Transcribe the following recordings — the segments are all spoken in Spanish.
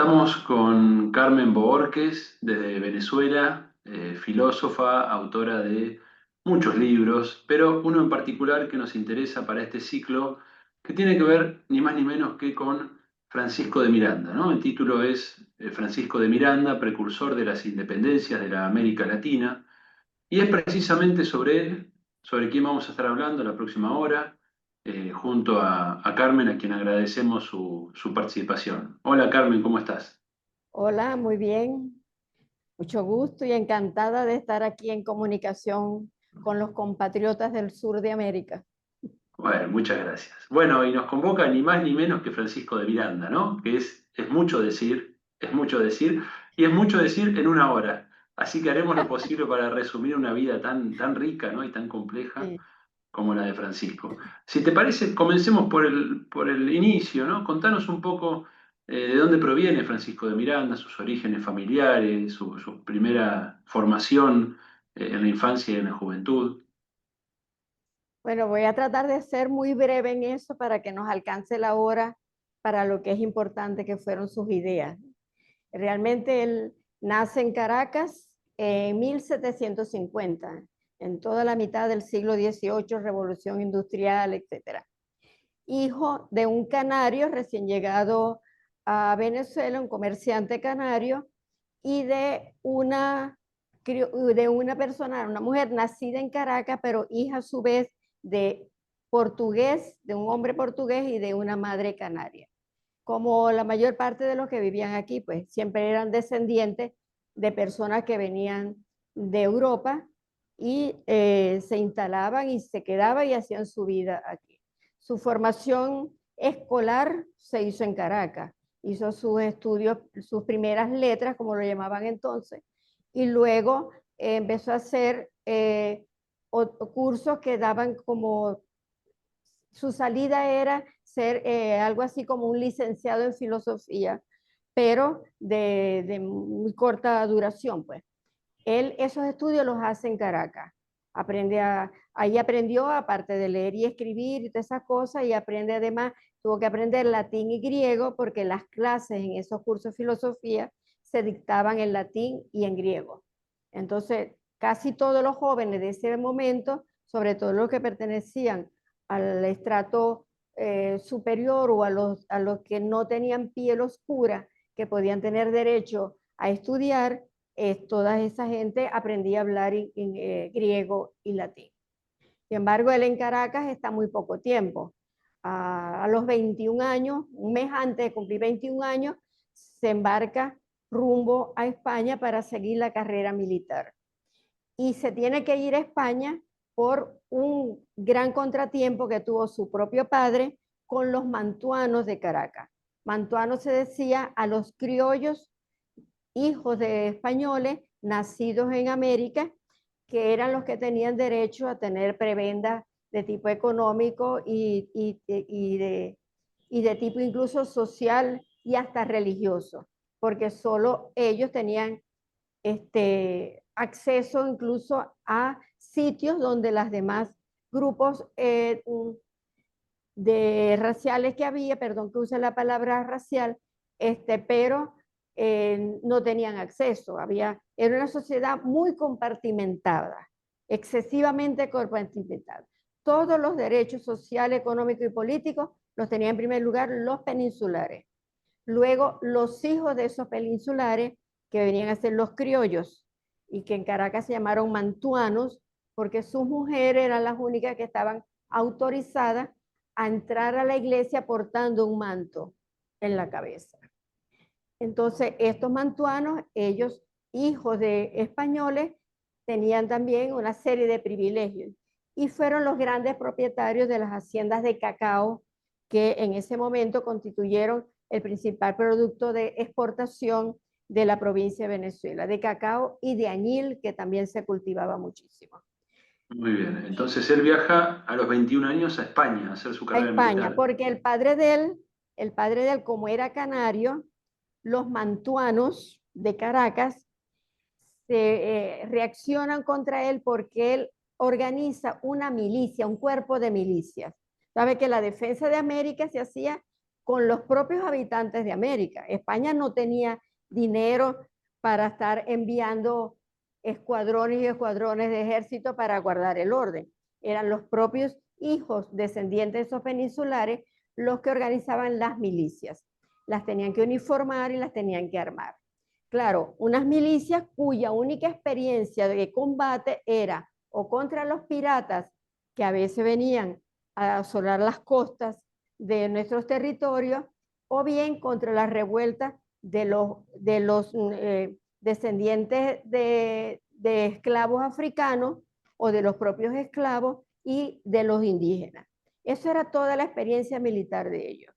Estamos con Carmen Bohórquez desde Venezuela, filósofa, autora de muchos libros, pero uno en particular que nos interesa para este ciclo, que tiene que ver ni más ni menos que con Francisco de Miranda, ¿no? El título es Francisco de Miranda, precursor de las independencias de la América Latina, y es precisamente sobre él, sobre quien vamos a estar hablando la próxima hora, junto a Carmen, a quien agradecemos su participación. Hola Carmen, ¿cómo estás? Hola, muy bien. Mucho gusto y encantada de estar aquí en comunicación con los compatriotas del sur de América. Bueno, muchas gracias. Bueno, y nos convoca ni más ni menos que Francisco de Miranda, ¿no? Que es mucho decir, es mucho decir, y es mucho decir en una hora. Así que haremos lo posible para resumir una vida tan rica, ¿no? Y tan compleja Sí. como la de Francisco. Si te parece, comencemos por el inicio, ¿no? Contanos un poco de dónde proviene Francisco de Miranda, sus orígenes familiares, su primera formación en la infancia y en la juventud. Bueno, voy a tratar de ser muy breve en eso para que nos alcance la hora para lo que es importante que fueron sus ideas. Realmente él nace en Caracas en 1750, en toda la mitad del siglo XVIII, revolución industrial, etcétera. Hijo de un canario recién llegado a Venezuela, un comerciante canario, y de una persona, una mujer nacida en Caracas, pero hija a su vez de portugués, de un hombre portugués y de una madre canaria. Como la mayor parte de los que vivían aquí, pues siempre eran descendientes de personas que venían de Europa y se instalaban y se quedaban y hacían su vida aquí. Su formación escolar se hizo en Caracas, hizo sus estudios, sus primeras letras, como lo llamaban entonces, y luego empezó a hacer cursos que daban como, su salida era ser algo así como un licenciado en filosofía, pero de muy corta duración, pues. Él esos estudios los hace en Caracas. Ahí aprendió, aparte de leer y escribir y todas esas cosas, y aprende además, tuvo que aprender latín y griego, porque las clases en esos cursos de filosofía se dictaban en latín y en griego. Entonces, casi todos los jóvenes de ese momento, sobre todo los que pertenecían al estrato superior o a los que no tenían piel oscura, que podían tener derecho a estudiar, toda esa gente aprendía a hablar en griego y latín. Sin embargo, él en Caracas está muy poco tiempo. A los 21 años, un mes antes de cumplir 21 años, se embarca rumbo a España para seguir la carrera militar. Y se tiene que ir a España por un gran contratiempo que tuvo su propio padre con los mantuanos de Caracas. Mantuanos se decía a los criollos, hijos de españoles nacidos en América, que eran los que tenían derecho a tener prebendas de tipo económico y de tipo incluso social y hasta religioso, porque solo ellos tenían acceso incluso a sitios donde las demás grupos de raciales que había, perdón que use la palabra racial, pero no tenían acceso. Era una sociedad muy compartimentada, excesivamente compartimentada. Todos los derechos sociales, económicos y políticos los tenían en primer lugar los peninsulares. Luego, los hijos de esos peninsulares, que venían a ser los criollos, y que en Caracas se llamaron mantuanos, porque sus mujeres eran las únicas que estaban autorizadas a entrar a la iglesia portando un manto en la cabeza. Entonces, estos mantuanos, ellos, hijos de españoles, tenían también una serie de privilegios y fueron los grandes propietarios de las haciendas de cacao que en ese momento constituyeron el principal producto de exportación de la provincia de Venezuela, de cacao y de añil, que también se cultivaba muchísimo. Muy bien, entonces él viaja a los 21 años a España a hacer su A carrera España, militar. porque el padre de él, como era canario, los mantuanos de Caracas se reaccionan contra él porque él organiza una milicia, un cuerpo de milicias. Sabe que la defensa de América se hacía con los propios habitantes de América. España no tenía dinero para estar enviando escuadrones y escuadrones de ejército para guardar el orden. Eran los propios hijos descendientes de esos peninsulares los que organizaban las milicias. Las tenían que uniformar y las tenían que armar. Claro, unas milicias cuya única experiencia de combate era o contra los piratas que a veces venían a asolar las costas de nuestros territorios, o bien contra las revueltas de los descendientes de esclavos africanos o de los propios esclavos y de los indígenas. Eso era toda la experiencia militar de ellos.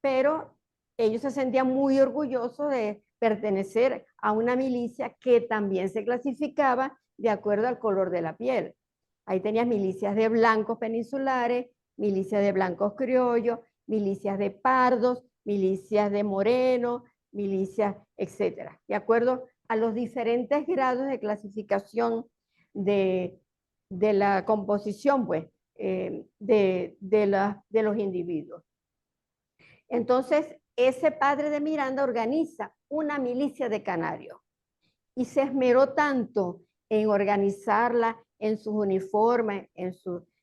Pero ellos se sentían muy orgullosos de pertenecer a una milicia que también se clasificaba de acuerdo al color de la piel. Ahí tenías milicias de blancos peninsulares, milicias de blancos criollos, milicias de pardos, milicias de morenos, milicias, etcétera, de acuerdo a los diferentes grados de clasificación de la composición, pues, de los individuos. Entonces, ese padre de Miranda organiza una milicia de canarios y se esmeró tanto en organizarla, en sus uniformes,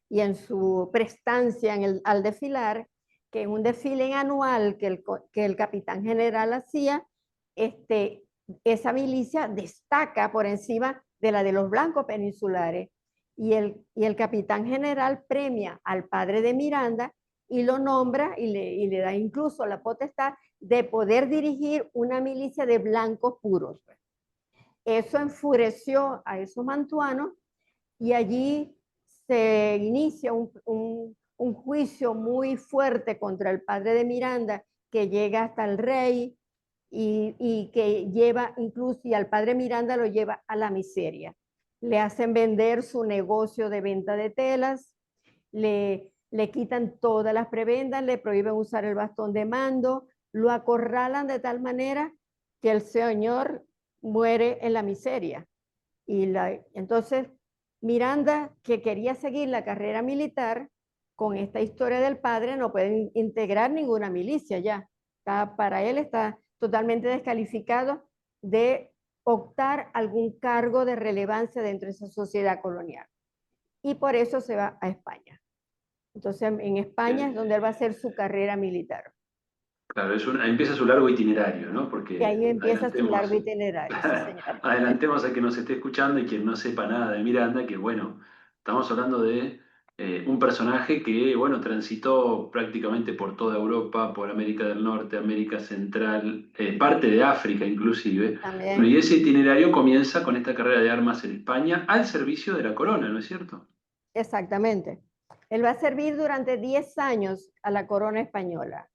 y en su prestancia al desfilar, que en un desfile anual que el capitán general hacía, esa milicia destaca por encima de la de los blancos peninsulares, y el capitán general premia al padre de Miranda y lo nombra y le da incluso la potestad de poder dirigir una milicia de blancos puros. Eso enfureció a esos mantuanos y allí se inicia un juicio muy fuerte contra el padre de Miranda, que llega hasta el rey y que lleva incluso, y al padre Miranda lo lleva a la miseria. Le hacen vender su negocio de venta de telas, le quitan todas las prebendas, le prohíben usar el bastón de mando, lo acorralan de tal manera que el señor muere en la miseria. Entonces, Miranda, que quería seguir la carrera militar, con esta historia del padre no puede integrar ninguna milicia ya. Para él está totalmente descalificado de optar algún cargo de relevancia dentro de esa sociedad colonial. Y por eso se va a España. Entonces, en España es donde él va a hacer su carrera militar. Claro, ahí empieza su largo itinerario, ¿no? Y ahí Porque empieza su largo itinerario, sí, señor. adelantemos a quien nos esté escuchando y quien no sepa nada de Miranda, que bueno, estamos hablando de un personaje que, bueno, transitó prácticamente por toda Europa, por América del Norte, América Central, parte de África inclusive. Bueno, y También, ese itinerario comienza con esta carrera de armas en España al servicio de la corona, ¿no es cierto? exactamente. Él va a servir durante 10 años a la corona española.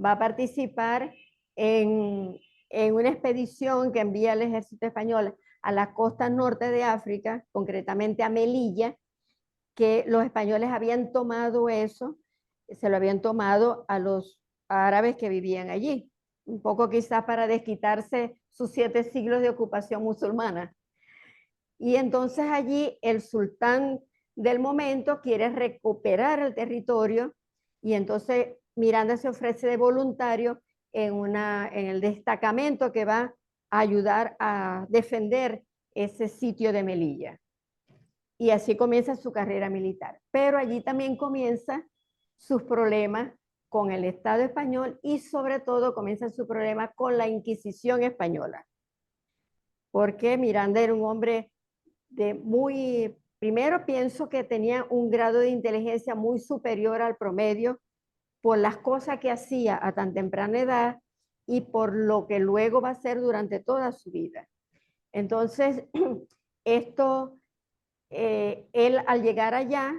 Va a participar en una expedición que envía el ejército español a la costa norte de África, concretamente a Melilla, que los españoles habían tomado eso, se lo habían tomado a los árabes que vivían allí, un poco quizás para desquitarse sus 7 siglos de ocupación musulmana. Y entonces allí el sultán del momento quiere recuperar el territorio y entonces Miranda se ofrece de voluntario en el destacamento que va a ayudar a defender ese sitio de Melilla. Y así comienza su carrera militar. Pero allí también comienza sus problemas con el Estado español y sobre todo comienza su problema con la Inquisición española. Porque Miranda era un hombre primero pienso que tenía un grado de inteligencia muy superior al promedio por las cosas que hacía a tan temprana edad y por lo que luego va a hacer durante toda su vida. Entonces, él al llegar allá,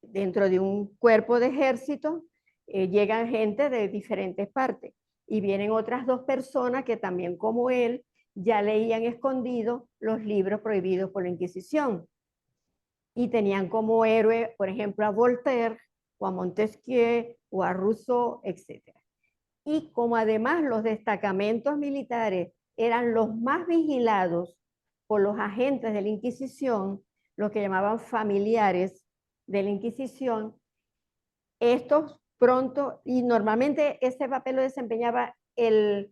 dentro de un cuerpo de ejército, llegan gente de diferentes partes y vienen otras 2 personas que también como él ya leían escondido los libros prohibidos por la Inquisición y tenían como héroe, por ejemplo, a Voltaire o a Montesquieu o a Rousseau, etc. Y como además los destacamentos militares eran los más vigilados por los agentes de la Inquisición, los que llamaban familiares de la Inquisición, estos pronto, y normalmente ese papel lo desempeñaba el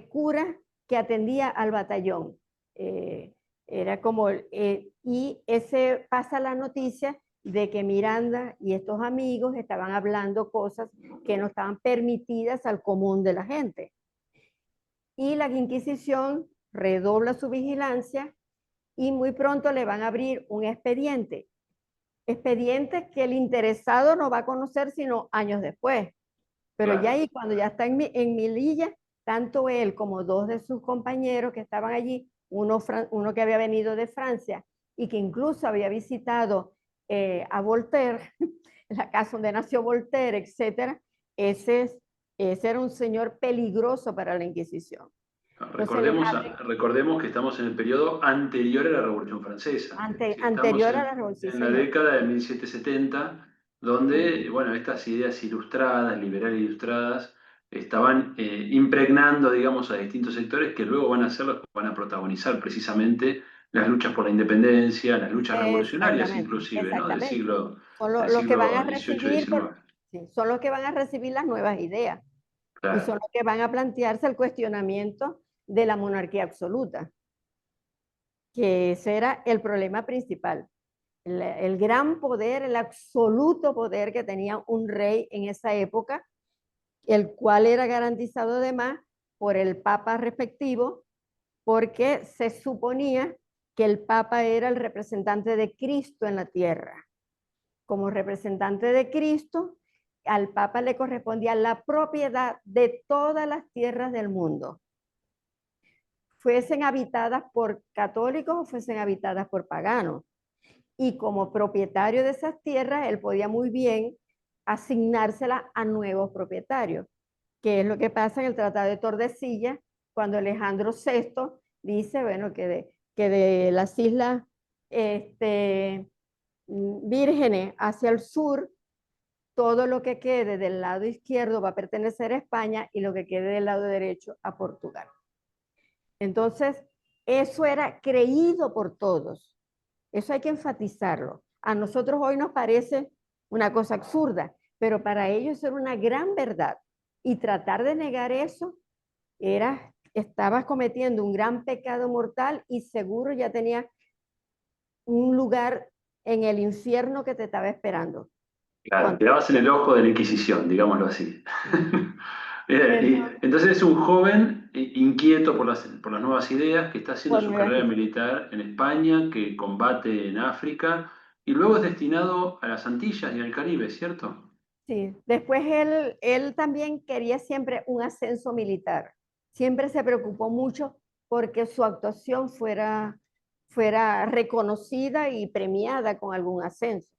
cura que atendía al batallón. Era como, y ese pasa la noticia de que Miranda y estos amigos estaban hablando cosas que no estaban permitidas al común de la gente. Y la Inquisición redobla su vigilancia y muy pronto le van a abrir un expediente. Expediente que el interesado no va a conocer sino años después. Pero Claro. ya ahí, cuando ya está en Melilla, tanto él como dos de sus compañeros que estaban allí, uno que había venido de Francia y que incluso había visitado a Voltaire, la casa donde nació Voltaire, etcétera, ese era un señor peligroso para la Inquisición. Entonces Recordemos que estamos en el periodo anterior a la Revolución Francesa, es decir, estamos anterior a la Revolución, sí, en la señor. década de 1770, donde, bueno, estas ideas ilustradas, liberales ilustradas, estaban impregnando, digamos, a distintos sectores que luego van a ser los que van a protagonizar precisamente las luchas por la independencia, las luchas revolucionarias Exactamente, inclusive, ¿no? exactamente. Son Del los que van a siglo XVIII y recibir, XIX. sí, son los que van a recibir las nuevas ideas y son Claro. los que van a plantearse el cuestionamiento de la monarquía absoluta, que ese era el problema principal. El gran poder, el absoluto poder que tenía un rey en esa época, el cual era garantizado además por el papa respectivo, porque se suponía que el papa era el representante de Cristo en la tierra. Como representante de Cristo, al papa le correspondía la propiedad de todas las tierras del mundo, fuesen habitadas por católicos o fuesen habitadas por paganos. Y como propietario de esas tierras, él podía muy bien asignárselas a nuevos propietarios, que es lo que pasa en el Tratado de Tordesillas, cuando Alejandro VI dice, bueno, que de las islas vírgenes hacia el sur, todo lo que quede del lado izquierdo va a pertenecer a España y lo que quede del lado derecho a Portugal. Entonces, eso era creído por todos. Eso hay que enfatizarlo. A nosotros hoy nos parece una cosa absurda, pero para ellos era una gran verdad. Y tratar de negar eso estabas cometiendo un gran pecado mortal y seguro ya tenías un lugar en el infierno que te estaba esperando. Claro, Cuando, quedabas en el ojo de la Inquisición, digámoslo así. entonces, Entonces es un joven inquieto por las nuevas ideas, que está haciendo por su nuevas carrera ideas. militar en España, que combate en África y luego es destinado a las Antillas y al Caribe, ¿cierto? Sí, después él también quería siempre un ascenso militar. Siempre se preocupó mucho porque su actuación fuera reconocida y premiada con algún ascenso.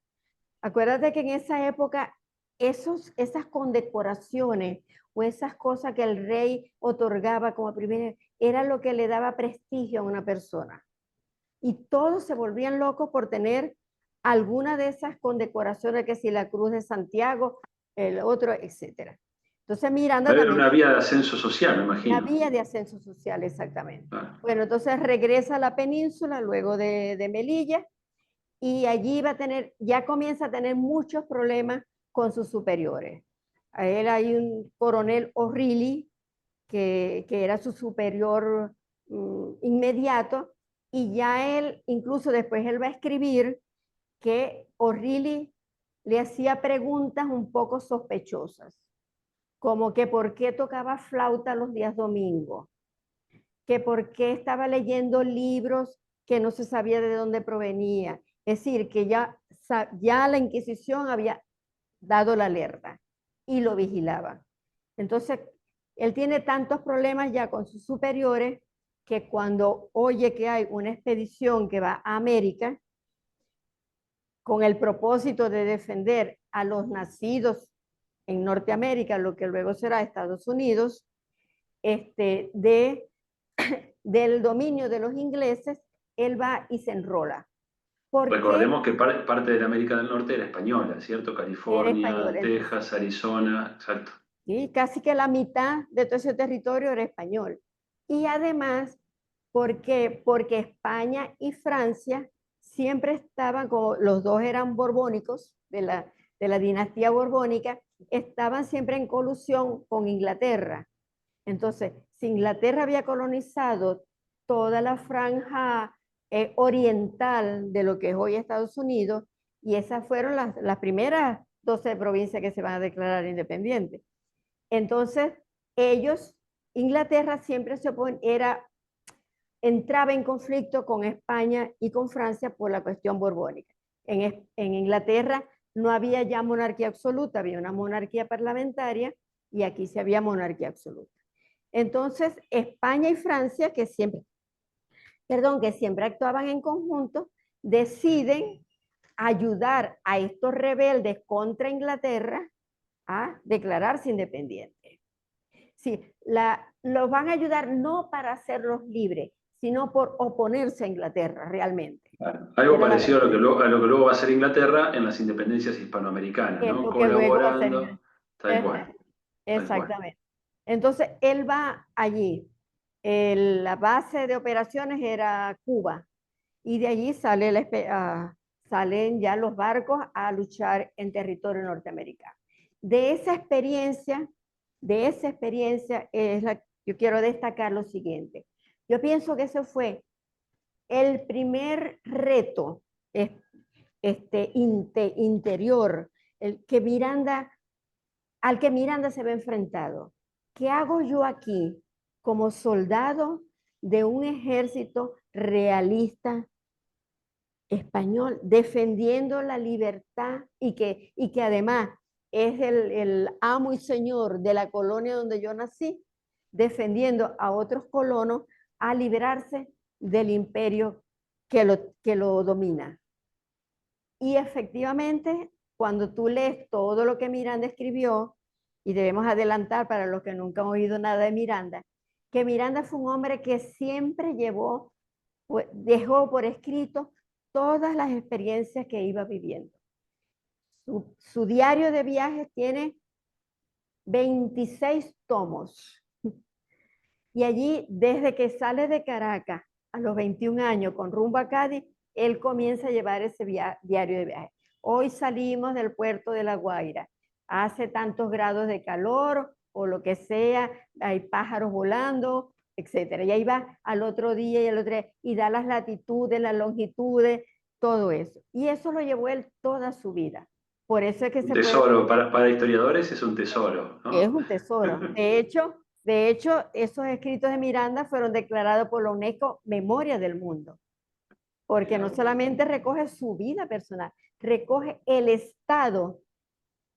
Acuérdate que en esa época esas condecoraciones o esas cosas que el rey otorgaba como privilegio era lo que le daba prestigio a una persona. Y todos se volvían locos por tener alguna de esas condecoraciones, que si la Cruz de Santiago, el otro, etcétera. Entonces Miranda Era también, una vía de ascenso social, me una imagino. vía de ascenso social, exactamente. Ah, Bueno, entonces regresa a la península luego de Melilla y allí ya comienza a tener muchos problemas con sus superiores. A él hay un coronel O'Reilly, que era su superior inmediato, y ya él, incluso después él va a escribir que O'Reilly le hacía preguntas un poco sospechosas, como que por qué tocaba flauta los días domingos, que por qué estaba leyendo libros que no se sabía de dónde provenía. Es decir, que ya la Inquisición había dado la alerta y lo vigilaba. Entonces, él tiene tantos problemas ya con sus superiores que cuando oye que hay una expedición que va a América con el propósito de defender a los nacidos en Norteamérica, lo que luego será Estados Unidos, del dominio de los ingleses, él va y se enrola. ¿Por qué? recordemos que parte de la América del Norte era española, ¿cierto? Era español. California, Texas, Arizona, exacto. ¿Sí? Casi que la mitad de todo ese territorio era español. Y además, ¿por qué? Porque España y Francia siempre estaban, como los dos eran borbónicos, de la dinastía borbónica, estaban siempre en colusión con Inglaterra. Entonces, si Inglaterra había colonizado toda la franja oriental de lo que es hoy Estados Unidos, y esas fueron las primeras 12 provincias que se van a declarar independientes. Entonces, ellos, Inglaterra siempre entraba en conflicto con España y con Francia por la cuestión borbónica. En Inglaterra no había ya monarquía absoluta, había una monarquía parlamentaria y aquí sí había monarquía absoluta. Entonces, España y Francia, que siempre actuaban en conjunto, deciden ayudar a estos rebeldes contra Inglaterra a declararse independientes. Sí, los van a ayudar no para hacerlos libres, sino por oponerse a Inglaterra realmente. Claro. Algo parecido a lo que luego va a hacer Inglaterra en las independencias hispanoamericanas, Es ¿no? lo que luego va a ser Colaborando, tal cual, tal cual. exactamente. Entonces, él va allí. La base de operaciones era Cuba y de allí salen ya los barcos a luchar en territorio norteamericano. De esa experiencia yo quiero destacar lo siguiente. Yo pienso que ese fue el primer reto interior al que Miranda se ve enfrentado. ¿Qué hago yo aquí como soldado de un ejército realista español defendiendo la libertad y que además es el amo y señor de la colonia donde yo nací, defendiendo a otros colonos a liberarse del imperio que lo domina? Y efectivamente, cuando tú lees todo lo que Miranda escribió, y debemos adelantar para los que nunca han oído nada de Miranda, que Miranda fue un hombre que siempre dejó por escrito todas las experiencias que iba viviendo. Su diario de viajes tiene 26 tomos. Y allí, desde que sale de Caracas a los 21 años con rumbo a Cádiz, él comienza a llevar ese diario de viaje. Hoy salimos del puerto de La Guaira, hace tantos grados de calor o lo que sea, hay pájaros volando, etcétera. Y ahí va al otro día y al otro día, y da las latitudes, las longitudes, todo eso. Y eso lo llevó él toda su vida. Por eso es que Un se puede tesoro, decir para historiadores es un tesoro, que es ¿no? un tesoro. De hecho, esos escritos de Miranda fueron declarados por la UNESCO Memoria del Mundo, porque no solamente recoge su vida personal, recoge el estado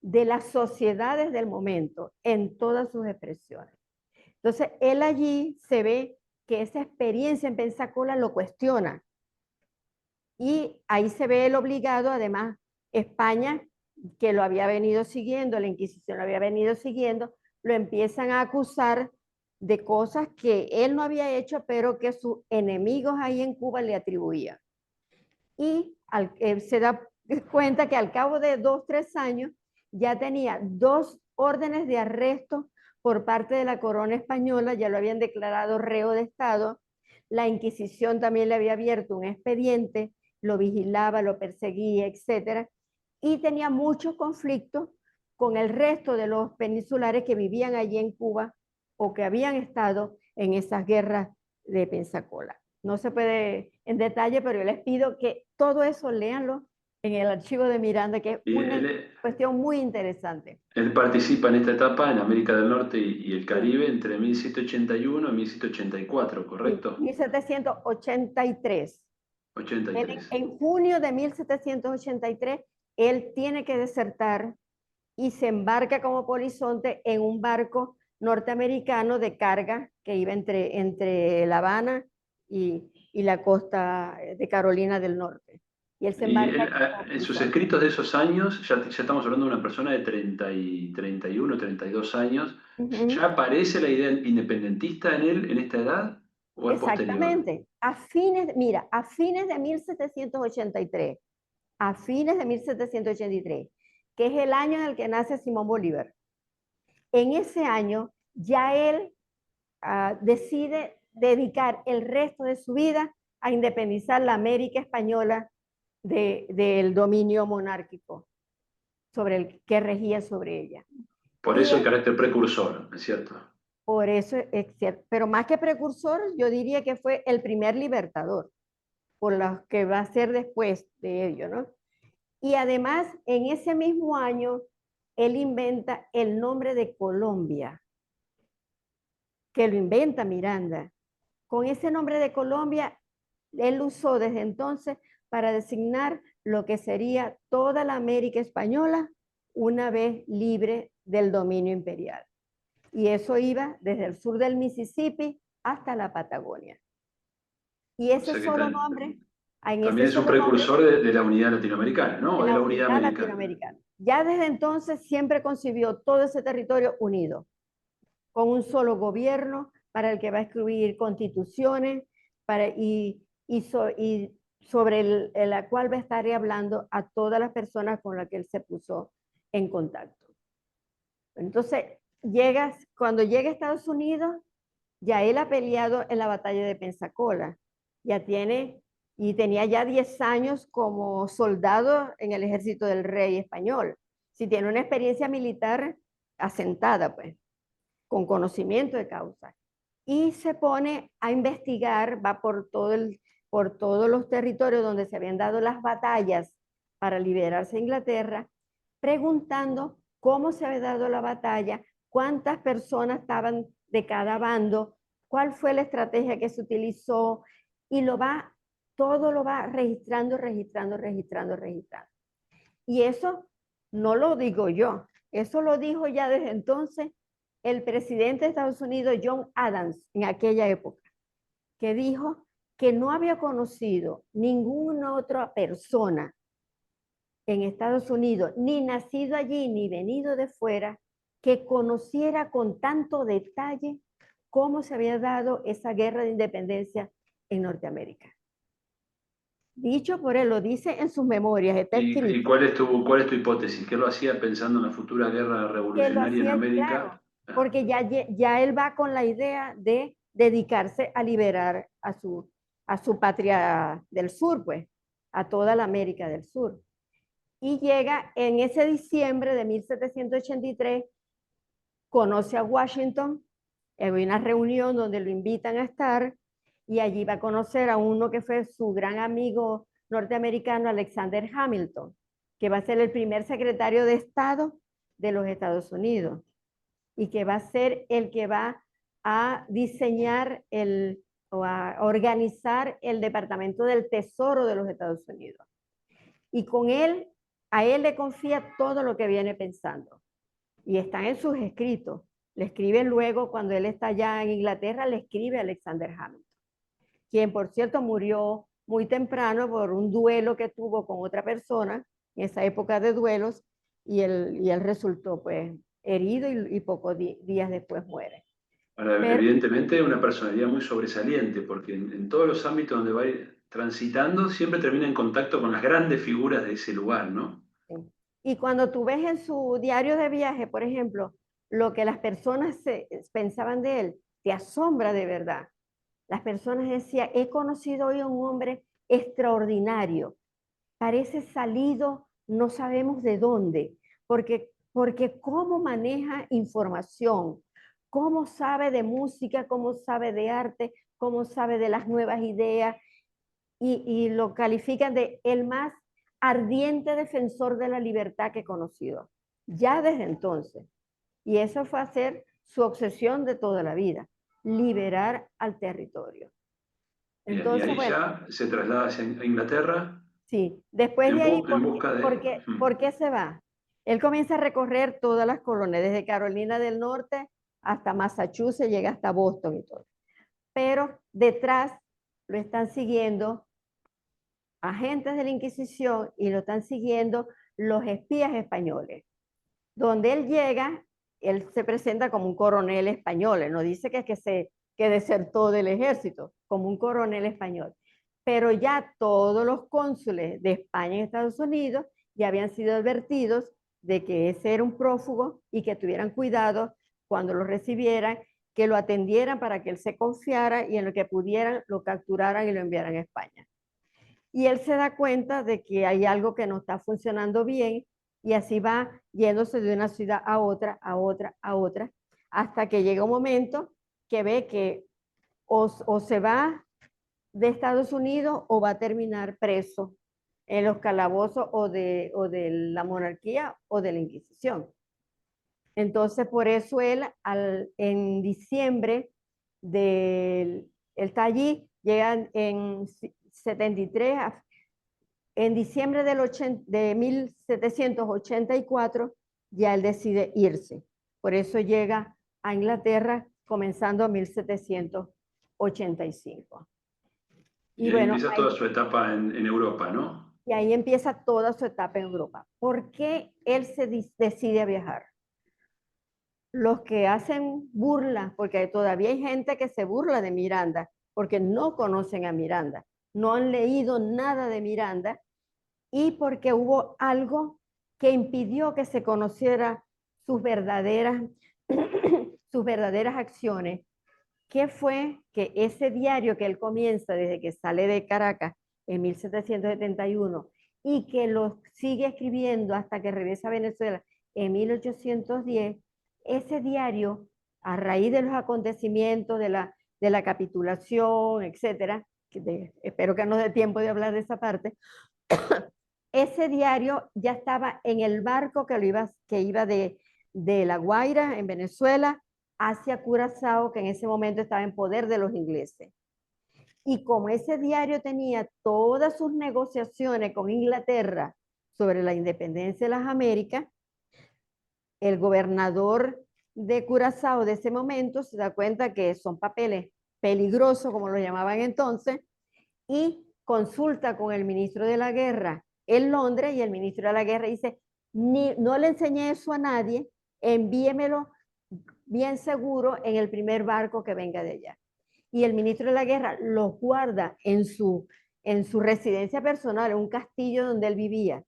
de las sociedades del momento en todas sus expresiones. Entonces, él allí se ve que esa experiencia en Pensacola lo cuestiona. Y ahí se ve él obligado, además, España, que lo había venido siguiendo, la Inquisición lo había venido siguiendo, lo empiezan a acusar de cosas que él no había hecho, pero que sus enemigos ahí en Cuba le atribuían. Y se da cuenta que al cabo de 2, 3 años ya tenía 2 órdenes de arresto por parte de la corona española, ya lo habían declarado reo de Estado. La Inquisición también le había abierto un expediente, lo vigilaba, lo perseguía, etcétera, y tenía muchos conflictos con el resto de los peninsulares que vivían allí en Cuba o que habían estado en esas guerras de Pensacola. No se puede en detalle, pero yo les pido que todo eso léanlo en el archivo de Miranda, que es una cuestión muy interesante. Él participa en esta etapa en América del Norte y el Caribe Sí. entre 1781 y 1784, ¿correcto? 1783. 83. En junio de 1783, él tiene que desertar y se embarca como polizonte en un barco norteamericano de carga que iba entre La Habana y la costa de Carolina del Norte. Y él se Y embarca él, allí como en sus polizonte. escritos de esos años, ya estamos hablando de una persona de 31, 32 años, ¿ya aparece la idea independentista en él en esta edad o es posterior? Exactamente. A fines de 1783, que es el año en el que nace Simón Bolívar. En ese año ya él decide dedicar el resto de su vida a independizar la América española del dominio monárquico. sobre el que regía sobre ella. Por Y eso el él, carácter precursor, ¿es cierto? por eso es cierto, pero más que precursor, yo diría que fue el primer libertador, por lo que va a ser después de ello, ¿no? Y además, en ese mismo año, él inventa el nombre de Colombia, que lo inventa Miranda. Con ese nombre de Colombia, él usó desde entonces para designar lo que sería toda la América española una vez libre del dominio imperial. Y eso iba desde el sur del Mississippi hasta la Patagonia. Y O ese sea que solo nombre, en ese también es un solo nombre, precursor de la unidad latinoamericana, ¿no? de O de la la unidad unidad americana. latinoamericana. Ya desde entonces siempre concibió todo ese territorio unido, con un solo gobierno para el que va a escribir constituciones y sobre la cual va a estar hablando a todas las personas con las que él se puso en contacto. Entonces, cuando llega a Estados Unidos, ya él ha peleado en la batalla de Pensacola, tenía ya 10 años como soldado en el ejército del rey español. Sí, tiene una experiencia militar asentada, pues, con conocimiento de causa. Y se pone a investigar, va por todos los territorios donde se habían dado las batallas para liberarse de Inglaterra, preguntando cómo se había dado la batalla, cuántas personas estaban de cada bando, cuál fue la estrategia que se utilizó, y todo lo va registrando, registrando, registrando, registrando. Y eso no lo digo yo, eso lo dijo ya desde entonces el presidente de Estados Unidos, John Adams, en aquella época, que dijo que no había conocido ninguna otra persona en Estados Unidos, ni nacido allí, ni venido de fuera, que conociera con tanto detalle cómo se había dado esa guerra de independencia en Norteamérica. Dicho por él, lo dice en sus memorias, está ¿Y escrito. cuál es tu hipótesis? ¿Qué lo hacía pensando en la futura guerra Que lo revolucionaria en hacía, América? claro, porque ya él va con la idea de dedicarse a liberar a su patria del sur, pues, a toda la América del Sur. Y llega en ese diciembre de 1783, conoce a Washington, hay una reunión donde lo invitan a estar, y allí va a conocer a uno que fue su gran amigo norteamericano, Alexander Hamilton, que va a ser el primer secretario de Estado de los Estados Unidos y que va a ser el que va a diseñar o a organizar el Departamento del Tesoro de los Estados Unidos. Y con él, a él le confía todo lo que viene pensando. Y está en sus escritos. Le escribe luego, cuando él está allá en Inglaterra, le escribe a Alexander Hamilton, quien por cierto murió muy temprano por un duelo que tuvo con otra persona en esa época de duelos, y él resultó pues herido y pocos días después muere. Ahora, Pero evidentemente una personalidad muy sobresaliente, porque en todos los ámbitos donde va a ir transitando siempre termina en contacto con las grandes figuras de ese lugar, ¿no? sí. Y cuando tú ves en su diario de viaje, por ejemplo, lo que las personas pensaban de él, te asombra de verdad. Las personas decían, he conocido hoy a un hombre extraordinario, parece salido, no sabemos de dónde, porque cómo maneja información, cómo sabe de música, cómo sabe de arte, cómo sabe de las nuevas ideas, y lo califican de el más ardiente defensor de la libertad que he conocido, ya desde entonces. Y eso fue a ser su obsesión de toda la vida, liberar al territorio. Bien, y Entonces, ahí bueno, ya se traslada hacia Inglaterra sí, después de ahí, en busca de... por qué se va? Él comienza a recorrer todas las colonias, desde Carolina del Norte hasta Massachusetts, llega hasta Boston y todo. Pero detrás lo están siguiendo agentes de la Inquisición y lo están siguiendo los espías españoles. Donde él llega, él se presenta como un coronel español, él no dice que desertó del ejército, como un coronel español. Pero ya todos los cónsules de España en Estados Unidos ya habían sido advertidos de que ese era un prófugo y que tuvieran cuidado cuando lo recibieran, que lo atendieran para que él se confiara y en lo que pudieran lo capturaran y lo enviaran a España. Y él se da cuenta de que hay algo que no está funcionando bien Y así va yéndose de una ciudad a otra, a otra, a otra, hasta que llega un momento que ve que o se va de Estados Unidos o va a terminar preso en los calabozos o de la monarquía o de la Inquisición. Entonces, por eso él en diciembre él está allí, llega en 73, en diciembre de 1784, ya él decide irse. Por eso llega a Inglaterra comenzando en 1785. Y Y ahí bueno, empieza toda su etapa en Europa, ¿no? y ahí empieza toda su etapa en Europa. ¿Por qué él se decide viajar? Los que hacen burla, porque todavía hay gente que se burla de Miranda, porque no conocen a Miranda, no han leído nada de Miranda y porque hubo algo que impidió que se conociera sus verdaderas, sus verdaderas acciones. ¿Qué fue? Que ese diario que él comienza desde que sale de Caracas en 1771 y que lo sigue escribiendo hasta que regresa a Venezuela en 1810, ese diario, a raíz de los acontecimientos de la capitulación, etcétera, espero que no dé tiempo de hablar de esa parte, ese diario ya estaba en el barco que iba de La Guaira, en Venezuela, hacia Curazao, que en ese momento estaba en poder de los ingleses. Y como ese diario tenía todas sus negociaciones con Inglaterra sobre la independencia de las Américas, el gobernador de Curazao de ese momento se da cuenta que son papeles peligrosos, como lo llamaban entonces, y consulta con el ministro de la guerra en Londres y el ministro de la guerra dice, no le enseñé eso a nadie, envíemelo bien seguro en el primer barco que venga de allá. Y el ministro de la guerra los guarda en su residencia personal, en un castillo donde él vivía.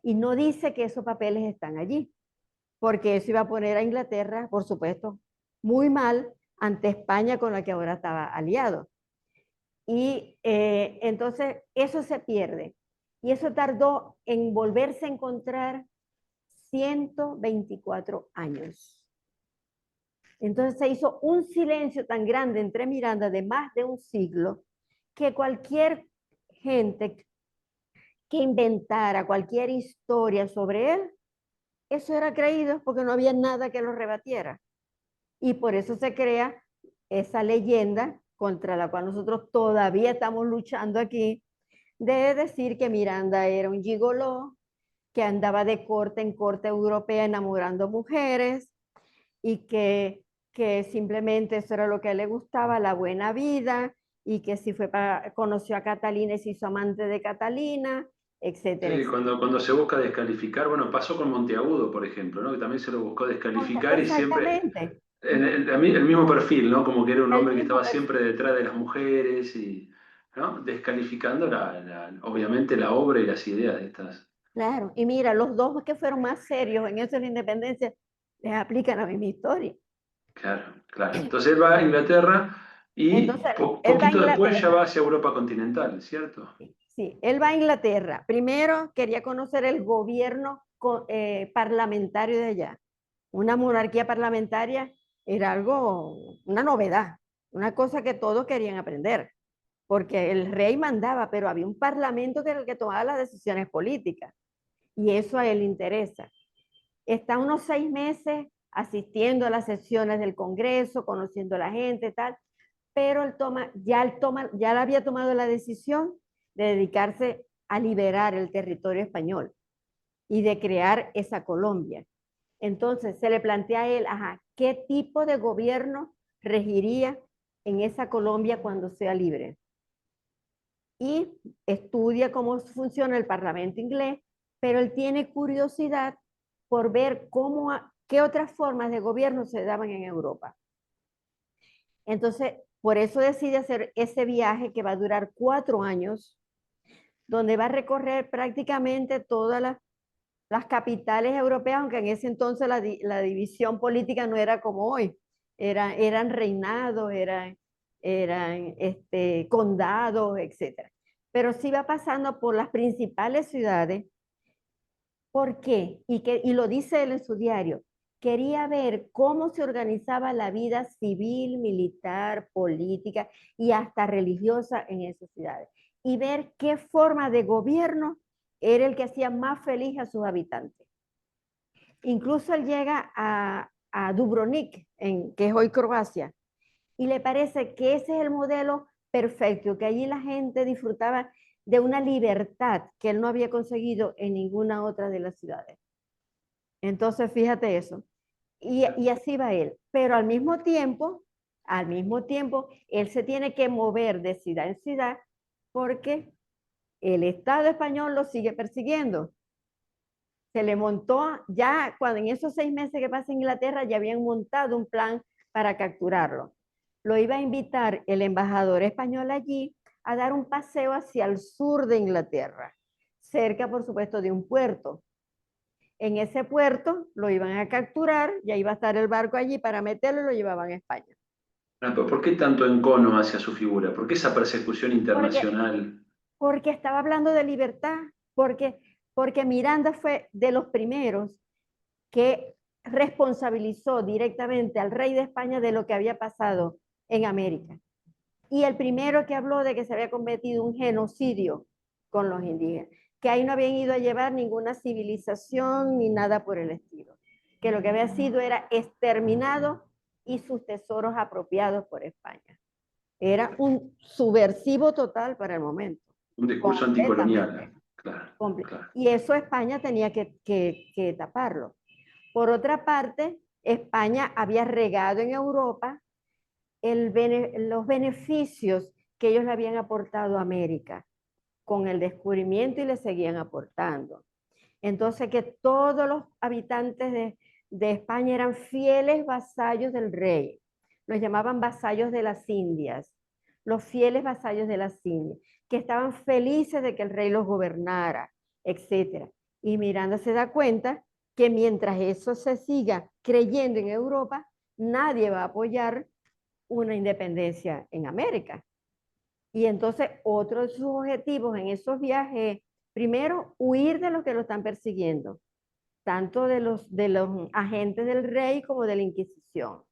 Y no dice que esos papeles están allí, porque eso iba a poner a Inglaterra, por supuesto, muy mal ante España con la que ahora estaba aliado. Y entonces eso se pierde. Y eso tardó en volverse a encontrar 124 años. Entonces se hizo un silencio tan grande entre Miranda de más de un siglo que cualquier gente que inventara cualquier historia sobre él, eso era creído porque no había nada que lo rebatiera. Y por eso se crea esa leyenda contra la cual nosotros todavía estamos luchando aquí, de decir que Miranda era un gigoló, que andaba de corte en corte europea enamorando mujeres y que simplemente eso era lo que a él le gustaba, la buena vida, y que si conoció a Catalina y se hizo amante de Catalina, etcétera, Sí, etcétera. cuando se busca descalificar, bueno, pasó con Monteagudo, por ejemplo, ¿no? Que también se lo buscó descalificar y siempre, Exactamente. el mismo perfil, ¿no? Como que era un El hombre que mismo estaba perfil. siempre detrás de las mujeres y, ¿no? Descalificando obviamente la obra y las ideas de estas. Claro, y mira, los dos que fueron más serios en eso de la independencia les aplican la misma historia. Claro, claro. Entonces él va a Inglaterra y Entonces, él va a poquito después ya va Inglaterra. hacia Europa continental, ¿cierto? Sí, él va a Inglaterra. Primero quería conocer el gobierno parlamentario de allá. Una monarquía parlamentaria era algo, una novedad, una cosa que todos querían aprender, porque el rey mandaba, pero había un parlamento que era el que tomaba las decisiones políticas, y eso a él le interesa. Está unos 6 meses asistiendo a las sesiones del Congreso, conociendo a la gente, tal, pero ya él había tomado la decisión de dedicarse a liberar el territorio español y de crear esa Colombia. Entonces se le plantea a él, ajá, ¿qué tipo de gobierno regiría en esa Colombia cuando sea libre? Y estudia cómo funciona el Parlamento inglés, pero él tiene curiosidad por ver qué otras formas de gobierno se daban en Europa. Entonces, por eso decide hacer ese viaje que va a durar 4 años, donde va a recorrer prácticamente todas las capitales europeas, aunque en ese entonces la división política no era como hoy. Eran reinados, eran condados, etc. Pero sí va pasando por las principales ciudades ¿Por qué? Y lo dice él en su diario. Quería ver cómo se organizaba la vida civil, militar, política y hasta religiosa en esas ciudades. Y ver qué forma de gobierno era el que hacía más feliz a sus habitantes. Incluso él llega a Dubrovnik, que es hoy Croacia, y le parece que ese es el modelo perfecto, que allí la gente disfrutaba de una libertad que él no había conseguido en ninguna otra de las ciudades. Entonces, fíjate eso. Y así va él. Pero al mismo tiempo, él se tiene que mover de ciudad en ciudad porque el Estado español lo sigue persiguiendo. Se le montó, ya cuando en esos 6 meses que pasa en Inglaterra, ya habían montado un plan para capturarlo. Lo iba a invitar el embajador español allí a dar un paseo hacia el sur de Inglaterra, cerca, por supuesto, de un puerto. En ese puerto lo iban a capturar, ya iba a estar el barco allí para meterlo y lo llevaban a España. ¿Por qué tanto encono hacia su figura? ¿Por qué esa persecución Porque, internacional? porque estaba hablando de libertad, porque Miranda fue de los primeros que responsabilizó directamente al rey de España de lo que había pasado en América. Y el primero que habló de que se había cometido un genocidio con los indígenas, que ahí no habían ido a llevar ninguna civilización ni nada por el estilo, que lo que había sido era exterminado y sus tesoros apropiados por España. Era un subversivo total para el momento, Un discurso completamente. anticolonial, claro, claro. Y eso España tenía que taparlo. Por otra parte, España había regado en Europa los beneficios que ellos le habían aportado a América con el descubrimiento y le seguían aportando. Entonces, que todos los habitantes de España eran fieles vasallos del rey. Los llamaban vasallos de las Indias, los fieles vasallos de las Indias, que estaban felices de que el rey los gobernara, etc. Y Miranda se da cuenta que mientras eso se siga creyendo en Europa, nadie va a apoyar una independencia en América. Y entonces otro de sus objetivos en esos viajes, primero, huir de los que lo están persiguiendo, tanto de los agentes del rey como de la Inquisición.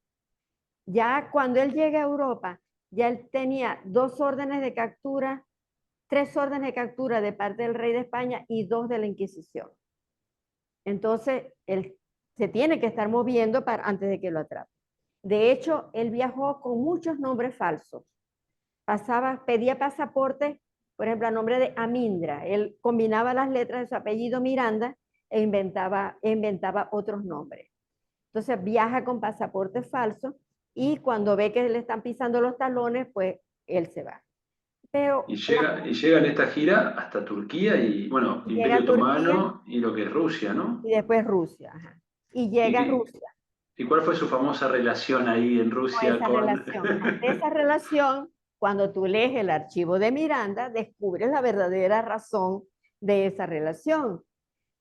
Ya cuando él llega a Europa, ya él tenía 3 órdenes de captura de parte del rey de España y 2 de la Inquisición. Entonces, él se tiene que estar moviendo antes de que lo atrape. De hecho, él viajó con muchos nombres falsos. Pedía pasaporte, por ejemplo, a nombre de Amindra. Él combinaba las letras de su apellido Miranda e inventaba otros nombres. Entonces viaja con pasaporte falso y cuando ve que le están pisando los talones, pues él se va. Pero Y llega en esta gira hasta Turquía y, bueno, llega Imperio a Turquía Otomano y lo que es Rusia, ¿no? y después Rusia. Ajá. Y llega a ¿Y, Rusia y cuál fue su famosa relación ahí en con Rusia esa con... relación. Ajá. De esa relación, cuando tú lees el archivo de Miranda, descubres la verdadera razón de esa relación.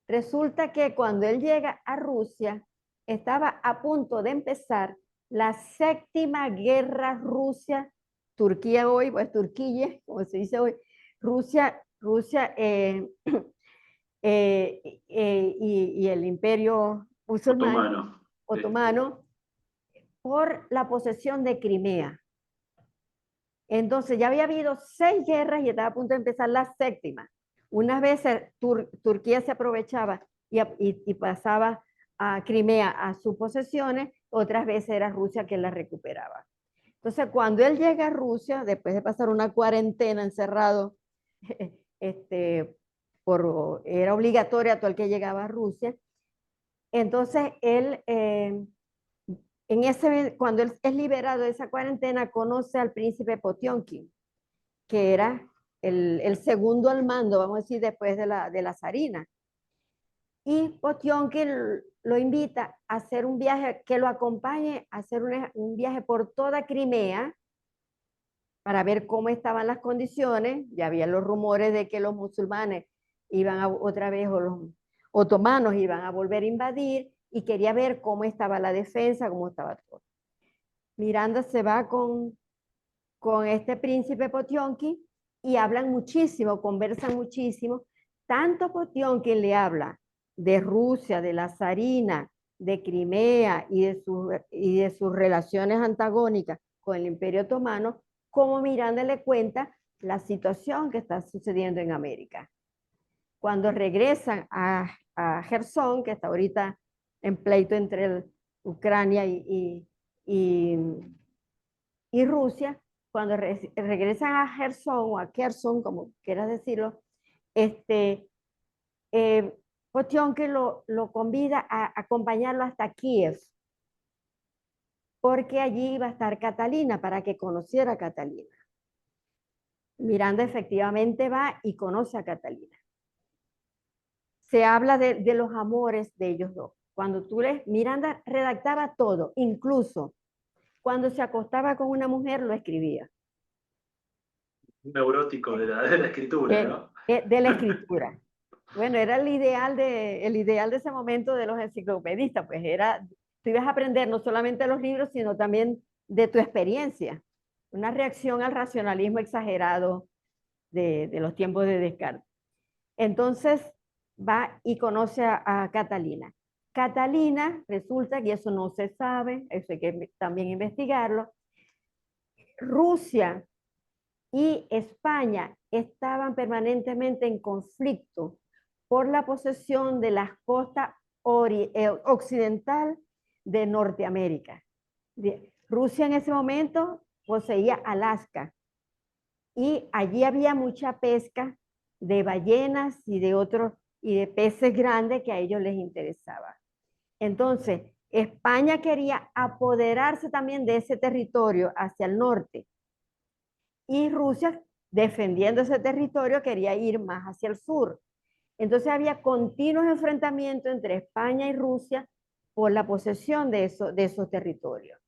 Resulta que cuando él llega a Rusia, estaba a punto de empezar la séptima guerra Rusia-Turquía hoy, pues Turquía, como se dice hoy, Rusia y el imperio musulmán Otomano? Sí. otomano por la posesión de Crimea. Entonces ya había habido 6 guerras y estaba a punto de empezar la séptima. Unas veces Turquía se aprovechaba y pasaba a Crimea a sus posesiones, otras veces era Rusia que la recuperaba. Entonces cuando él llega a Rusia, después de pasar una cuarentena encerrado, era obligatoria todo el que llegaba a Rusia, entonces él cuando él es liberado de esa cuarentena, conoce al príncipe Potionkin, que era el segundo al mando, vamos a decir, después de la zarina. Y Potionkin lo invita a hacer un viaje, que lo acompañe a hacer un viaje por toda Crimea para ver cómo estaban las condiciones. Ya había los rumores de que los musulmanes otra vez, o los otomanos iban a volver a invadir, y quería ver cómo estaba la defensa, cómo estaba todo. Miranda se va con este príncipe Potionkin y hablan muchísimo, conversan muchísimo. Tanto Potionkin le habla de Rusia, de la zarina, de Crimea y de sus relaciones antagónicas con el Imperio Otomano, como Miranda le cuenta la situación que está sucediendo en América. Cuando regresan a Gerson, que está ahorita en pleito entre Ucrania y Rusia, cuando regresan a Gerson o a Kherson, como quieras decirlo, Potionkin lo convida a acompañarlo hasta Kiev, porque allí iba a estar Catalina, para que conociera a Catalina. Miranda efectivamente va y conoce a Catalina. Se habla de los amores de ellos dos. Cuando tú lees, Miranda redactaba todo, incluso cuando se acostaba con una mujer lo escribía. Un neurótico de la escritura, ¿no? De la escritura. Bueno, era el ideal de ese momento de los enciclopedistas, pues era, tú ibas a aprender no solamente de los libros, sino también de tu experiencia. Una reacción al racionalismo exagerado de los tiempos de Descartes. Entonces va y conoce a Catalina. Catalina, resulta, y eso no se sabe, eso hay que también investigarlo, Rusia y España estaban permanentemente en conflicto por la posesión de las costas occidental de Norteamérica. Rusia en ese momento poseía Alaska y allí había mucha pesca de ballenas y de peces grandes que a ellos les interesaba. Entonces, España quería apoderarse también de ese territorio hacia el norte y Rusia, defendiendo ese territorio, quería ir más hacia el sur. Entonces había continuos enfrentamientos entre España y Rusia por la posesión de esos territorios.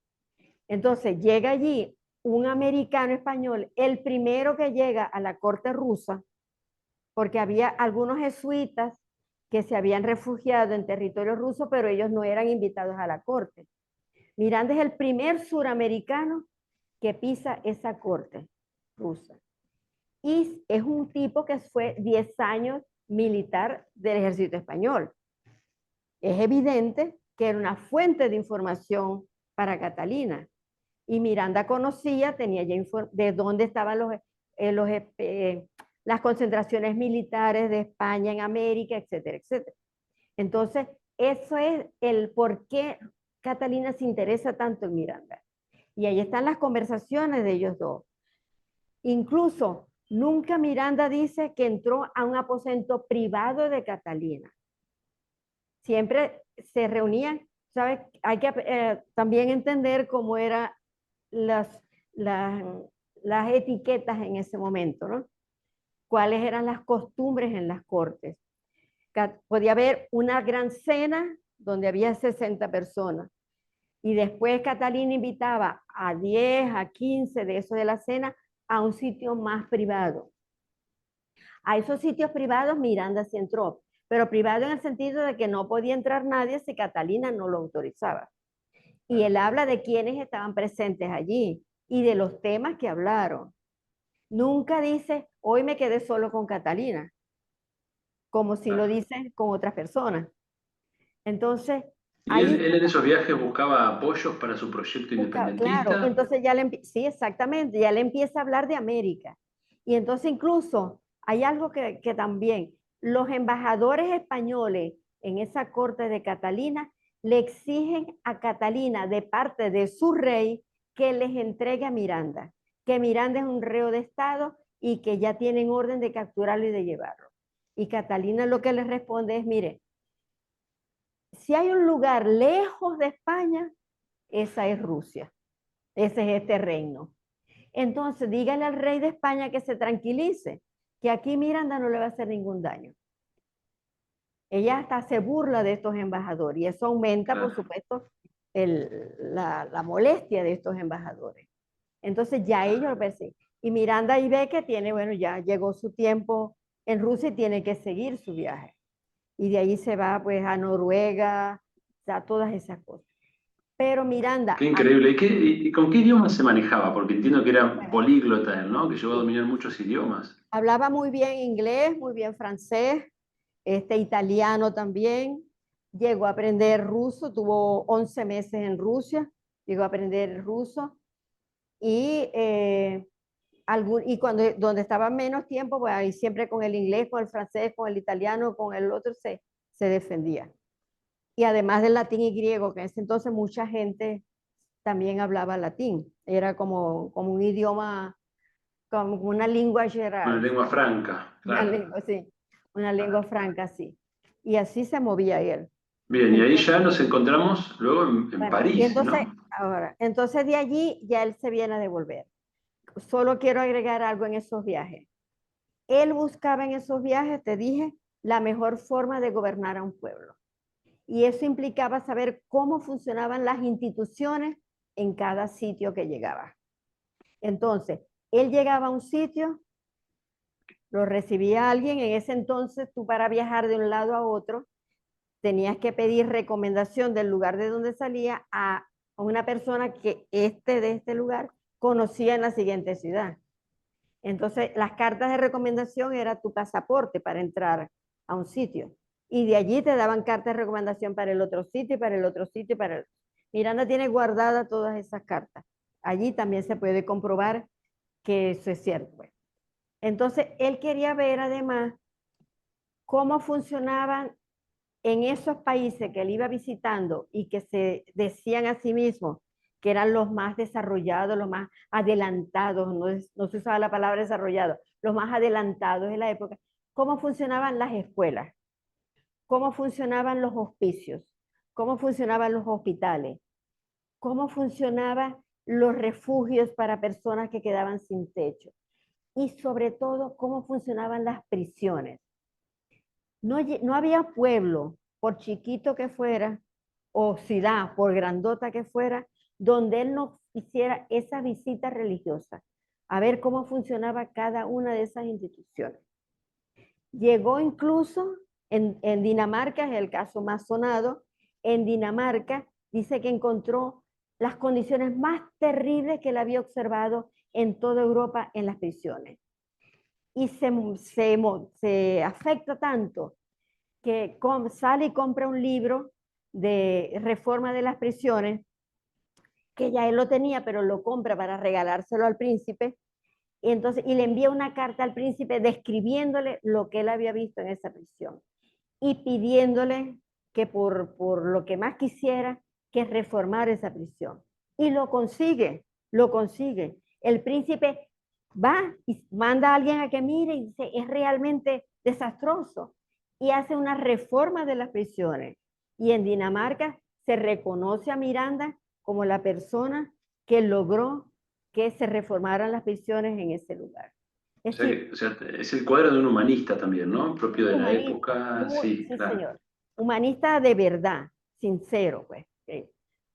Entonces llega allí un americano español, el primero que llega a la corte rusa, porque había algunos jesuitas que se habían refugiado en territorio ruso, pero ellos no eran invitados a la corte. Miranda es el primer suramericano que pisa esa corte rusa. Y es un tipo que fue 10 años militar del ejército español. Es evidente que era una fuente de información para Catalina. Y Miranda conocía, tenía ya de dónde estaban las concentraciones militares de España en América, etcétera, etcétera. Entonces, eso es el por qué Catalina se interesa tanto en Miranda. Y ahí están las conversaciones de ellos dos. Incluso, nunca Miranda dice que entró a un aposento privado de Catalina. Siempre se reunían, ¿sabes? Hay que también entender cómo eran las etiquetas en ese momento, ¿no? Cuáles eran las costumbres en las cortes. Podía haber una gran cena donde había 60 personas y después Catalina invitaba a 10, a 15 de eso de la cena a un sitio más privado. A esos sitios privados Miranda sí entró, pero privado en el sentido de que no podía entrar nadie si Catalina no lo autorizaba. Y él habla de quienes estaban presentes allí y de los temas que hablaron. Nunca dice, hoy me quedé solo con Catalina, como si lo dicen con otras personas. Entonces, ¿Y ahí él en esos viajes buscaba apoyos para su proyecto claro, independentista? entonces sí, exactamente, ya le empieza a hablar de América. Y entonces incluso hay algo que también los embajadores españoles en esa corte de Catalina le exigen a Catalina de parte de su rey que les entregue a Miranda, que Miranda es un reo de Estado y que ya tienen orden de capturarlo y de llevarlo. Y Catalina lo que les responde es, mire, si hay un lugar lejos de España, esa es Rusia. Ese es este reino. Entonces, dígale al rey de España que se tranquilice, que aquí Miranda no le va a hacer ningún daño. Ella hasta se burla de estos embajadores y eso aumenta, por supuesto, la molestia de estos embajadores. Entonces ya ellos lo persiguen. Y Miranda ahí ve que tiene, bueno, ya llegó su tiempo en Rusia y tiene que seguir su viaje. Y de ahí se va pues a Noruega, a todas esas cosas. Pero Miranda, Qué increíble. ¿Y con qué idioma se manejaba? Porque entiendo que era bueno, políglota él, ¿no? Que llegó a sí, dominar muchos idiomas. hablaba muy bien inglés, muy bien francés, italiano también. Llegó a aprender ruso, tuvo 11 meses en Rusia, llegó a aprender ruso. Y, donde estaba menos tiempo, pues ahí siempre con el inglés, con el francés, con el italiano, con el otro se defendía. Y además del latín y griego, que en ese entonces mucha gente también hablaba latín. Era como un idioma, como una lengua Una general. lengua franca, Una claro. lengua, sí. Una lengua franca, sí. Y así se movía él. Bien, y ahí ya Entonces, nos encontramos luego en bueno, y París, entonces, ¿no? entonces de allí ya él se viene a devolver. Solo quiero agregar algo en esos viajes. Él buscaba en esos viajes, te dije, la mejor forma de gobernar a un pueblo. Y eso implicaba saber cómo funcionaban las instituciones en cada sitio que llegaba. Entonces, él llegaba a un sitio, lo recibía alguien, en ese entonces tú para viajar de un lado a otro tenías que pedir recomendación del lugar de donde salía a una persona que de este lugar conocía en la siguiente ciudad. Entonces, las cartas de recomendación era tu pasaporte para entrar a un sitio. Y de allí te daban cartas de recomendación para el otro sitio y para el otro sitio. Miranda tiene guardadas todas esas cartas. Allí también se puede comprobar que eso es cierto. Entonces, él quería ver además cómo funcionaban en esos países que él iba visitando y que se decían a sí mismos que eran los más desarrollados, los más adelantados, no se usaba la palabra desarrollado, los más adelantados de la época, cómo funcionaban las escuelas, cómo funcionaban los hospicios, cómo funcionaban los hospitales, cómo funcionaban los refugios para personas que quedaban sin techo y sobre todo cómo funcionaban las prisiones. No había pueblo, por chiquito que fuera, o ciudad, por grandota que fuera, donde él no hiciera esa visita religiosa, a ver cómo funcionaba cada una de esas instituciones. Llegó incluso en Dinamarca, es el caso más sonado, en Dinamarca dice que encontró las condiciones más terribles que él había observado en toda Europa en las prisiones. Y se afecta tanto que sale y compra un libro de reforma de las prisiones, que ya él lo tenía, pero lo compra para regalárselo al príncipe, y le envía una carta al príncipe describiéndole lo que él había visto en esa prisión y pidiéndole que por lo que más quisiera, que reformara esa prisión. Y lo consigue, lo consigue. El príncipe va y manda a alguien a que mire y dice, es realmente desastroso. Y hace una reforma de las prisiones. Y en Dinamarca se reconoce a Miranda como la persona que logró que se reformaran las prisiones en ese lugar. Es decir, O sea, es el cuadro de un humanista también, ¿no? Propio de la humanista, época, sí, sí claro. señor, humanista de verdad, sincero, pues.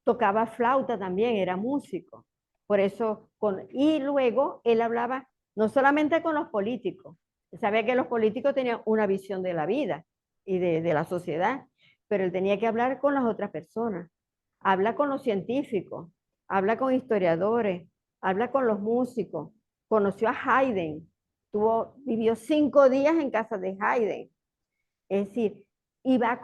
Tocaba flauta también, era músico. Por eso, y luego él hablaba no solamente con los políticos, sabía que los políticos tenían una visión de la vida y de la sociedad, pero él tenía que hablar con las otras personas. Habla con los científicos, habla con historiadores, habla con los músicos. Conoció a Haydn, vivió 5 días en casa de Haydn. Es decir, y va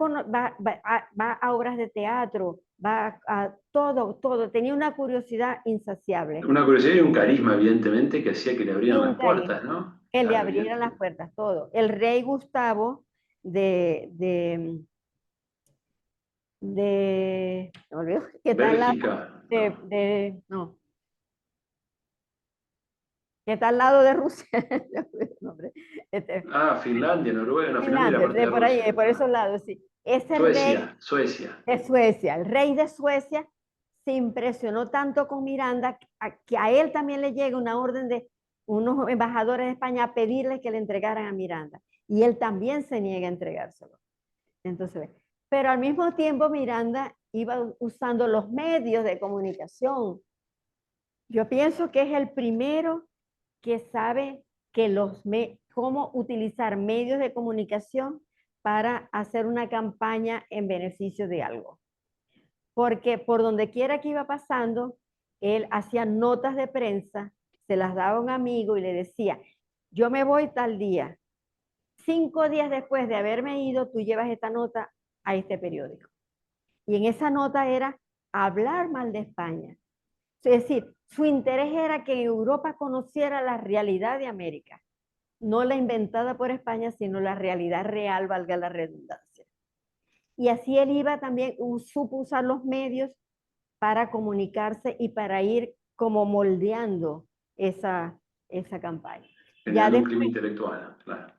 a obras de teatro, va a todo. Tenía una curiosidad insaciable Una curiosidad y un carisma, evidentemente, que hacía que le y abrieran un las puertas, carisma ¿no? que le Claro, abrieran las puertas, todo. El rey Gustavo me olvidó, que está al lado Bélgica, no. no, que está al lado de Rusia. Este, Ah, Finlandia, Noruega, no, Finlandia era Finlandia, parte de por ahí, Rusia. por Ah. esos lados, sí. Ese rey Suecia, Suecia. de Suecia, el rey de Suecia, se impresionó tanto con Miranda que a él también le llega una orden de unos embajadores de España a pedirle que le entregaran a Miranda. Y él también se niega a entregárselo. Entonces, pero al mismo tiempo Miranda iba usando los medios de comunicación. Yo pienso que es el primero que sabe que cómo utilizar medios de comunicación para hacer una campaña en beneficio de algo. Porque por donde quiera que iba pasando, él hacía notas de prensa, se las daba a un amigo y le decía, yo me voy tal día. 5 días después de haberme ido, tú llevas esta nota a este periódico. Y en esa nota era hablar mal de España. Es decir, su interés era que Europa conociera la realidad de América, no la inventada por España, sino la realidad real, valga la redundancia. Y así él iba también, supo usar los medios para comunicarse y para ir como moldeando esa campaña. Generando un clima intelectual, claro.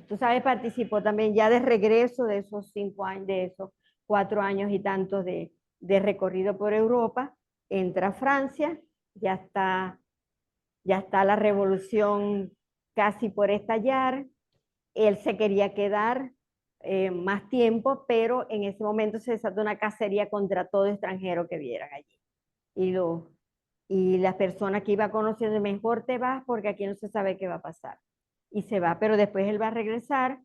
Tú sabes, participó también ya de regreso de esos 5 años, de esos 4 años y tantos de recorrido por Europa, entra a Francia, ya está la revolución casi por estallar, él se quería quedar más tiempo, pero en ese momento se desató una cacería contra todo extranjero que vieran allí. Y las personas que iba conociendo, mejor te vas porque aquí no se sabe qué va a pasar. Y se va, pero después él va a regresar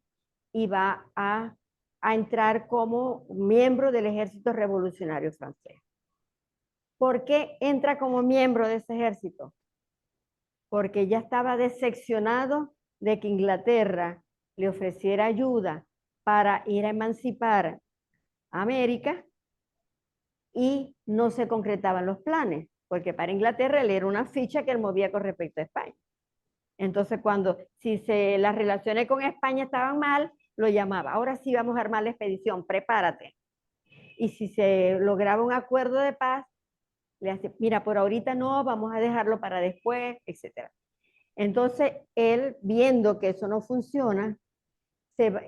y va a entrar como miembro del ejército revolucionario francés. ¿Por qué entra como miembro de ese ejército? Porque ya estaba decepcionado de que Inglaterra le ofreciera ayuda para ir a emancipar a América y no se concretaban los planes, porque para Inglaterra él era una ficha que él movía con respecto a España. Entonces, si las relaciones con España estaban mal, lo llamaba. Ahora sí vamos a armar la expedición, prepárate. Y si se lograba un acuerdo de paz, le hace, mira, por ahorita no, vamos a dejarlo para después, etc. Entonces, él, viendo que eso no funciona,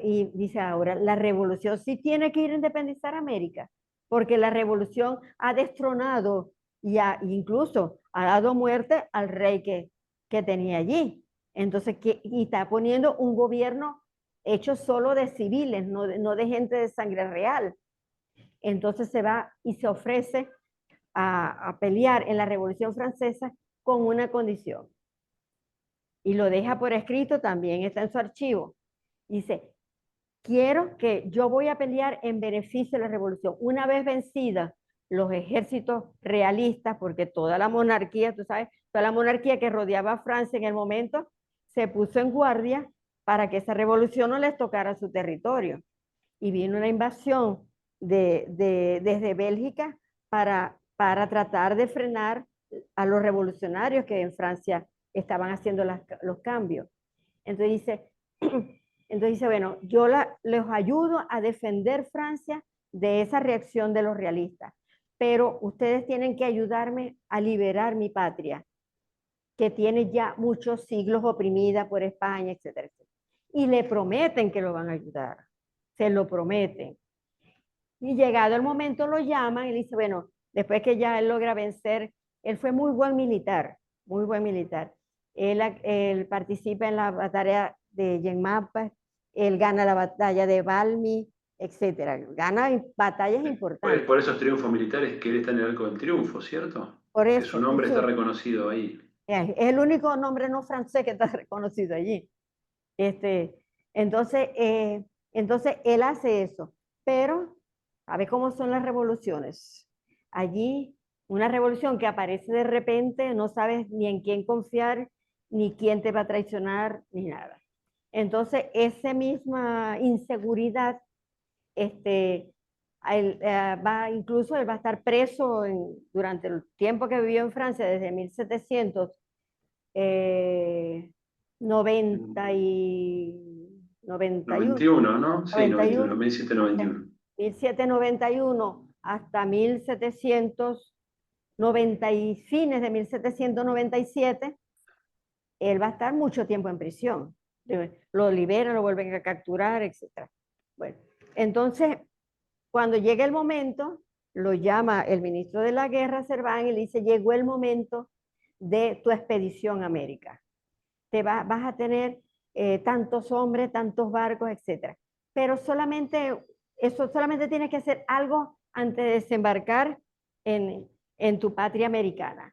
y dice ahora, la revolución sí tiene que ir a independizar América, porque la revolución ha destronado y incluso ha dado muerte al rey que tenía allí. Entonces, y está poniendo un gobierno hecho solo de civiles, no de gente de sangre real. Entonces se va y se ofrece a pelear en la Revolución Francesa con una condición. Y lo deja por escrito, también está en su archivo. Dice, yo voy a pelear en beneficio de la revolución. Una vez vencida los ejércitos realistas, porque toda la monarquía, tú sabes, toda la monarquía que rodeaba a Francia en el momento, se puso en guardia para que esa revolución no les tocara su territorio. Y vino una invasión desde Bélgica para tratar de frenar a los revolucionarios que en Francia estaban haciendo los cambios. Entonces dice, bueno, yo les ayudo a defender Francia de esa reacción de los realistas, pero ustedes tienen que ayudarme a liberar mi patria, que tiene ya muchos siglos oprimida por España, etcétera, etcétera. Y le prometen que lo van a ayudar, se lo prometen. Y llegado el momento lo llaman y dice, bueno, después que ya él logra vencer, él fue muy buen militar, muy buen militar. Él participa en la batalla de Jemmapes, él gana la batalla de Valmy, etcétera. Gana batallas importantes. Por esos triunfos militares que él está en el Arco del Triunfo, ¿cierto? Por Que eso. su nombre está reconocido ahí. Es el único nombre no francés que está reconocido allí. Entonces él hace eso. Pero, ¿sabe cómo son las revoluciones? Allí, una revolución que aparece de repente, no sabes ni en quién confiar, ni quién te va a traicionar, ni nada. Entonces, esa misma inseguridad, incluso él va a estar preso durante el tiempo que vivió en Francia, desde 91, ¿no? Sí, 91, 1791. 1791 hasta 1790 y fines de 1797, él va a estar mucho tiempo en prisión. Lo liberan, lo vuelven a capturar, etc. Bueno, entonces, cuando llega el momento, lo llama el ministro de la Guerra, Servan, y le dice, llegó el momento de tu expedición a América. Vas a tener tantos hombres, tantos barcos, etc. Pero solamente tienes que hacer algo antes de desembarcar en tu patria americana.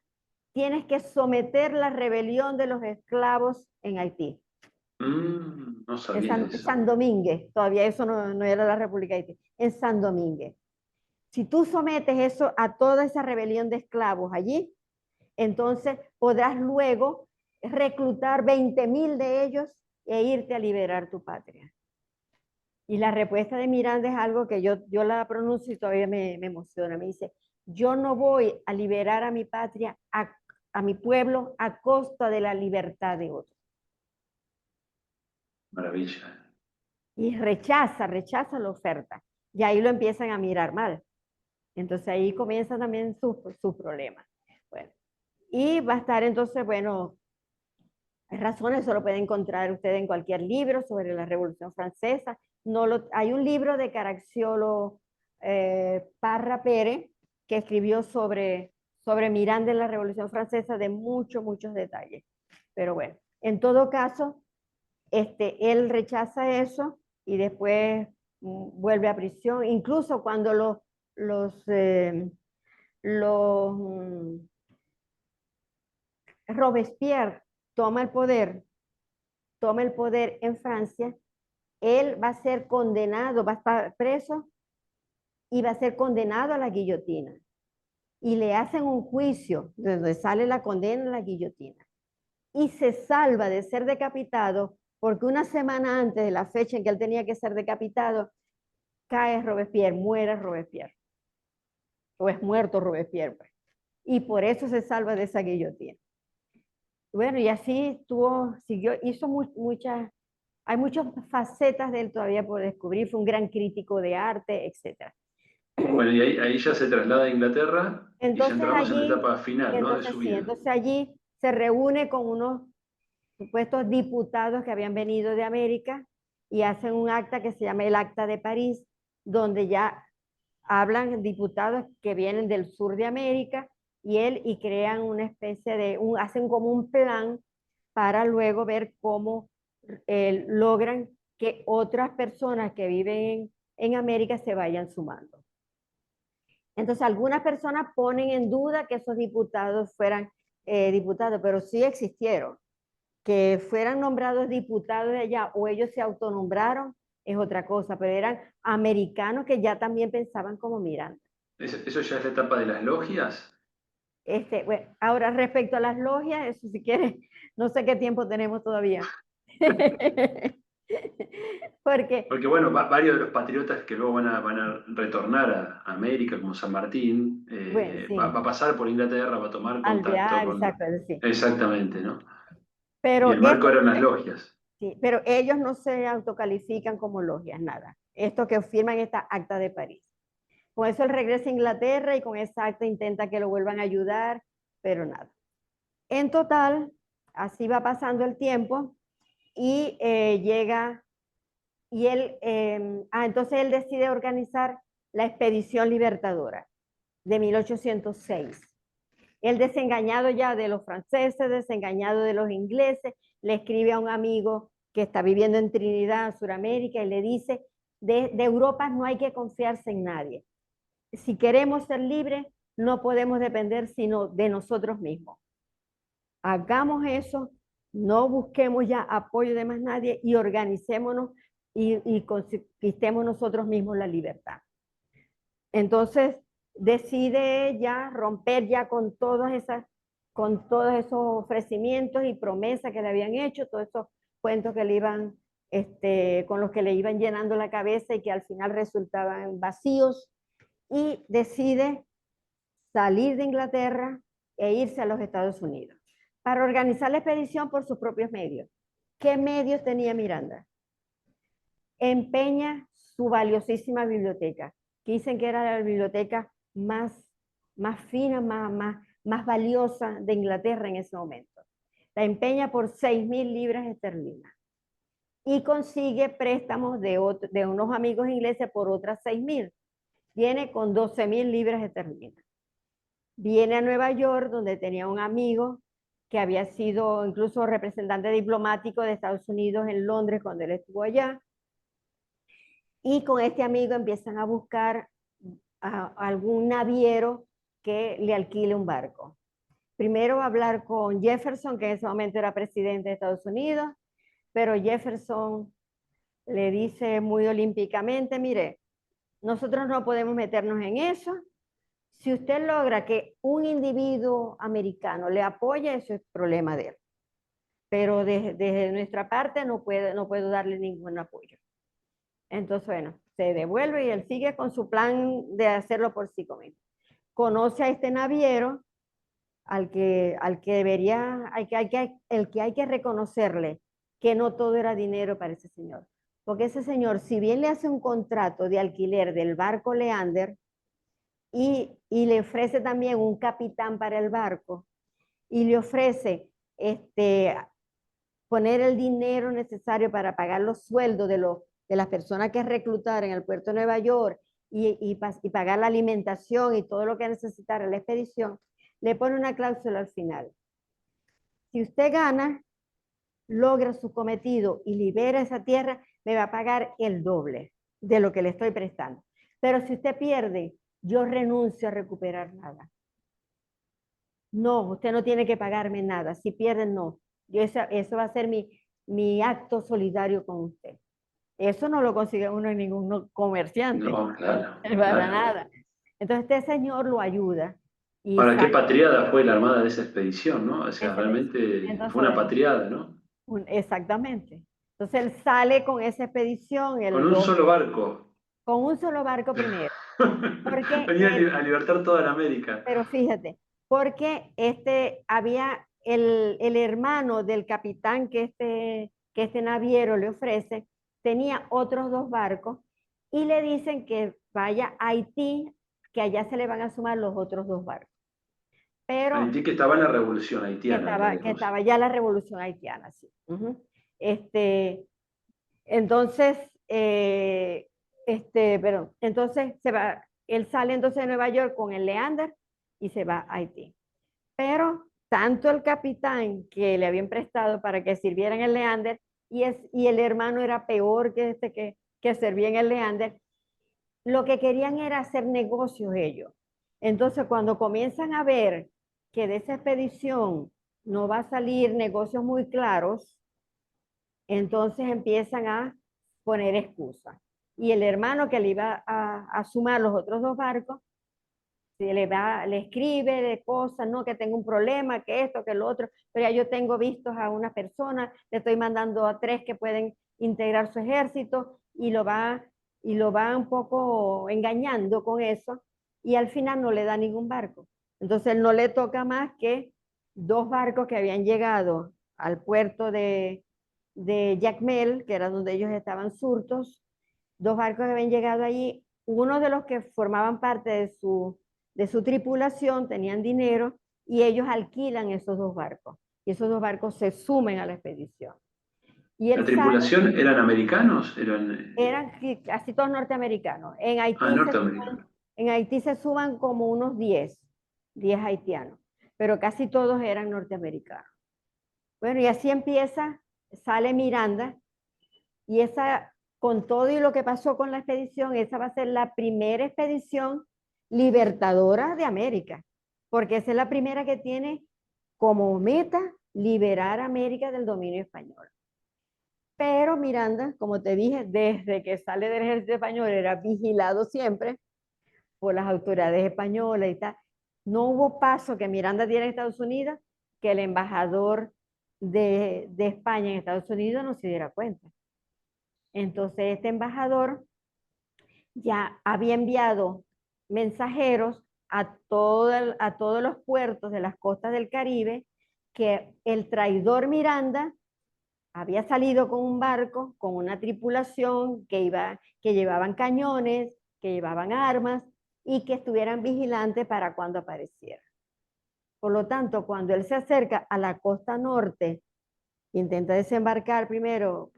Tienes que someter la rebelión de los esclavos en Haití. No sabía eso. San Domínguez, todavía eso no era la República de Haití, en San Domínguez. Si tú sometes eso a toda esa rebelión de esclavos allí, entonces podrás luego reclutar 20,000 de ellos e irte a liberar tu patria. Y la respuesta de Miranda es algo que yo la pronuncio y todavía me emociona. Me dice, yo no voy a liberar a mi patria, a mi pueblo, a costa de la libertad de otros. Maravilla. Y rechaza la oferta. Y ahí lo empiezan a mirar mal. Entonces ahí comienza también su problema. Bueno, y va a estar entonces, bueno, hay razones, eso lo puede encontrar usted en cualquier libro sobre la Revolución Francesa. Hay un libro de Caracciolo Parra Pérez que escribió sobre Miranda en la Revolución Francesa de muchos detalles. Pero bueno, en todo caso, él rechaza eso y después vuelve a prisión. Incluso cuando Robespierre toma el poder en Francia, él va a ser condenado, va a estar preso y va a ser condenado a la guillotina. Y le hacen un juicio de donde sale la condena a la guillotina. Y se salva de ser decapitado porque una semana antes de la fecha en que él tenía que ser decapitado, cae Robespierre, muere Robespierre. O es muerto Robespierre. Pues. Y por eso se salva de esa guillotina. Bueno, y así siguió, hizo muchas, hay muchas facetas de él todavía por descubrir, fue un gran crítico de arte, etc. Bueno, y ahí ya se traslada a Inglaterra y ya Entonces entramos en la allí, etapa final, ¿no? De entonces su sí, vida. entonces allí se reúne con unos supuestos diputados que habían venido de América y hacen un acta que se llama el Acta de París, donde ya hablan diputados que vienen del sur de América y crean una especie hacen como un plan para luego ver cómo logran que otras personas que viven en América se vayan sumando. Entonces, algunas personas ponen en duda que esos diputados fueran diputados, pero sí existieron. Que fueran nombrados diputados de allá o ellos se autonombraron es otra cosa, pero eran americanos que ya también pensaban como Miranda. ¿Eso ya es la etapa de las logias? Bueno, ahora, respecto a las logias, eso si quieres, no sé qué tiempo tenemos todavía. Porque, Porque bueno, varios de los patriotas que luego van a retornar a América, como San Martín, bueno, va sí, a pasar por Inglaterra, va a tomar contacto alvear, con... exacto, es decir. Exactamente, ¿no? Y Pero, el marco eran las logias. sí, pero ellos no se autocalifican como logias, nada. Esto que firman esta acta de París. Con eso él regresa a Inglaterra y con esa acta intenta que lo vuelvan a ayudar, pero nada. En total, así va pasando el tiempo y llega, y entonces él decide organizar la Expedición Libertadora de 1806. Él desengañado ya de los franceses, desengañado de los ingleses, le escribe a un amigo que está viviendo en Trinidad, Suramérica, y le dice, de Europa no hay que confiarse en nadie. Si queremos ser libres, no podemos depender sino de nosotros mismos. Hagamos eso, no busquemos ya apoyo de más nadie y organicémonos y conquistemos nosotros mismos la libertad. Entonces decide ya romper ya con todos esos ofrecimientos y promesas que le habían hecho, todos esos cuentos que le iban, con los que le iban llenando la cabeza y que al final resultaban vacíos, y decide salir de Inglaterra e irse a los Estados Unidos para organizar la expedición por sus propios medios. ¿Qué medios tenía Miranda? Empeña su valiosísima biblioteca, que dicen que era la biblioteca más fina, más valiosa de Inglaterra en ese momento. La empeña por 6.000 libras esterlinas y consigue préstamos de unos amigos ingleses por otras 6.000. Viene con 12.000 libras esterlinas. Viene a Nueva York, donde tenía un amigo que había sido incluso representante diplomático de Estados Unidos en Londres cuando él estuvo allá. Y con este amigo empiezan a buscar a algún naviero que le alquile un barco. Primero va a hablar con Jefferson, que en ese momento era presidente de Estados Unidos, pero Jefferson le dice muy olímpicamente, mire, nosotros no podemos meternos en eso. Si usted logra que un individuo americano le apoye, eso es problema de él. pero desde nuestra parte no puedo darle ningún apoyo. Entonces, bueno, se devuelve y él sigue con su plan de hacerlo por sí mismo. Conoce a este naviero al que debería, el que hay que reconocerle que no todo era dinero para ese señor. Porque ese señor, si bien le hace un contrato de alquiler del barco Leander y le ofrece también un capitán para el barco y le ofrece poner el dinero necesario para pagar los sueldos de las personas que reclutaron en el puerto de Nueva York y pagar la alimentación y todo lo que necesitara la expedición, le pone una cláusula al final. Si usted gana, logra su cometido y libera esa tierra, me va a pagar el doble de lo que le estoy prestando. Pero si usted pierde, yo renuncio a recuperar nada. No, usted no tiene que pagarme nada. Si pierden, no. Eso va a ser mi acto solidario con usted. Eso no lo consigue uno en ningún comerciante. No, claro, Para claro. nada. Entonces este señor lo ayuda y Ahora, qué sale. patriada fue la armada de esa expedición, ¿no? O sea, realmente Entonces, fue una bueno, patriada, ¿no? exactamente. Entonces él sale con esa expedición Con el un 2 solo barco. con un solo barco primero. Porque Venía a libertar toda la América. pero fíjate, porque había el hermano del capitán que este naviero le ofrece, tenía otros dos barcos y le dicen que vaya a Haití, que allá se le van a sumar los otros dos barcos. Pero Haití que estaba en la revolución haitiana, era de que cosas. estaba ya la revolución haitiana, sí. Este, entonces, entonces él sale entonces de Nueva York con el Leander y se va a Haití. Pero tanto el capitán que le habían prestado para que sirviera en el Leander y el hermano era peor que que servía en el Leander, lo que querían era hacer negocios ellos. Entonces, cuando comienzan a ver que de esa expedición no va a salir negocios muy claros, entonces empiezan a poner excusas. Y el hermano que le iba a sumar los otros dos barcos, le escribe de cosas, no, que tengo un problema, que esto, que lo otro, pero ya yo tengo vistos a una persona, le estoy mandando a 3 que pueden integrar su ejército y lo va un poco engañando con eso y al final no le da ningún barco. Entonces no le toca más que 2 barcos que habían llegado al puerto de Jacmel, que era donde ellos estaban surtos, 2 barcos que habían llegado allí, uno de los que formaban parte de su tripulación tenían dinero y ellos alquilan esos 2 barcos. Y esos 2 barcos se sumen a la expedición. Y ¿La él sale, tripulación eran americanos? eran casi todos norteamericanos. Norteamericanos. En Haití se suman como unos 10 haitianos, pero casi todos eran norteamericanos. Bueno, y así empieza, sale Miranda, y esa, con todo y lo que pasó con la expedición, esa va a ser la primera expedición libertadora de América, porque esa es la primera que tiene como meta liberar a América del dominio español. Pero Miranda, como te dije, desde que sale del ejército español era vigilado siempre por las autoridades españolas y tal. No hubo paso que Miranda diera en Estados Unidos que el embajador de España en Estados Unidos no se diera cuenta. Entonces este embajador ya había enviado mensajeros a todos los puertos de las costas del Caribe que el traidor Miranda había salido con un barco, con una tripulación que llevaban cañones, que llevaban armas y que estuvieran vigilantes para cuando apareciera. Por lo tanto, cuando él se acerca a la costa norte, intenta desembarcar primero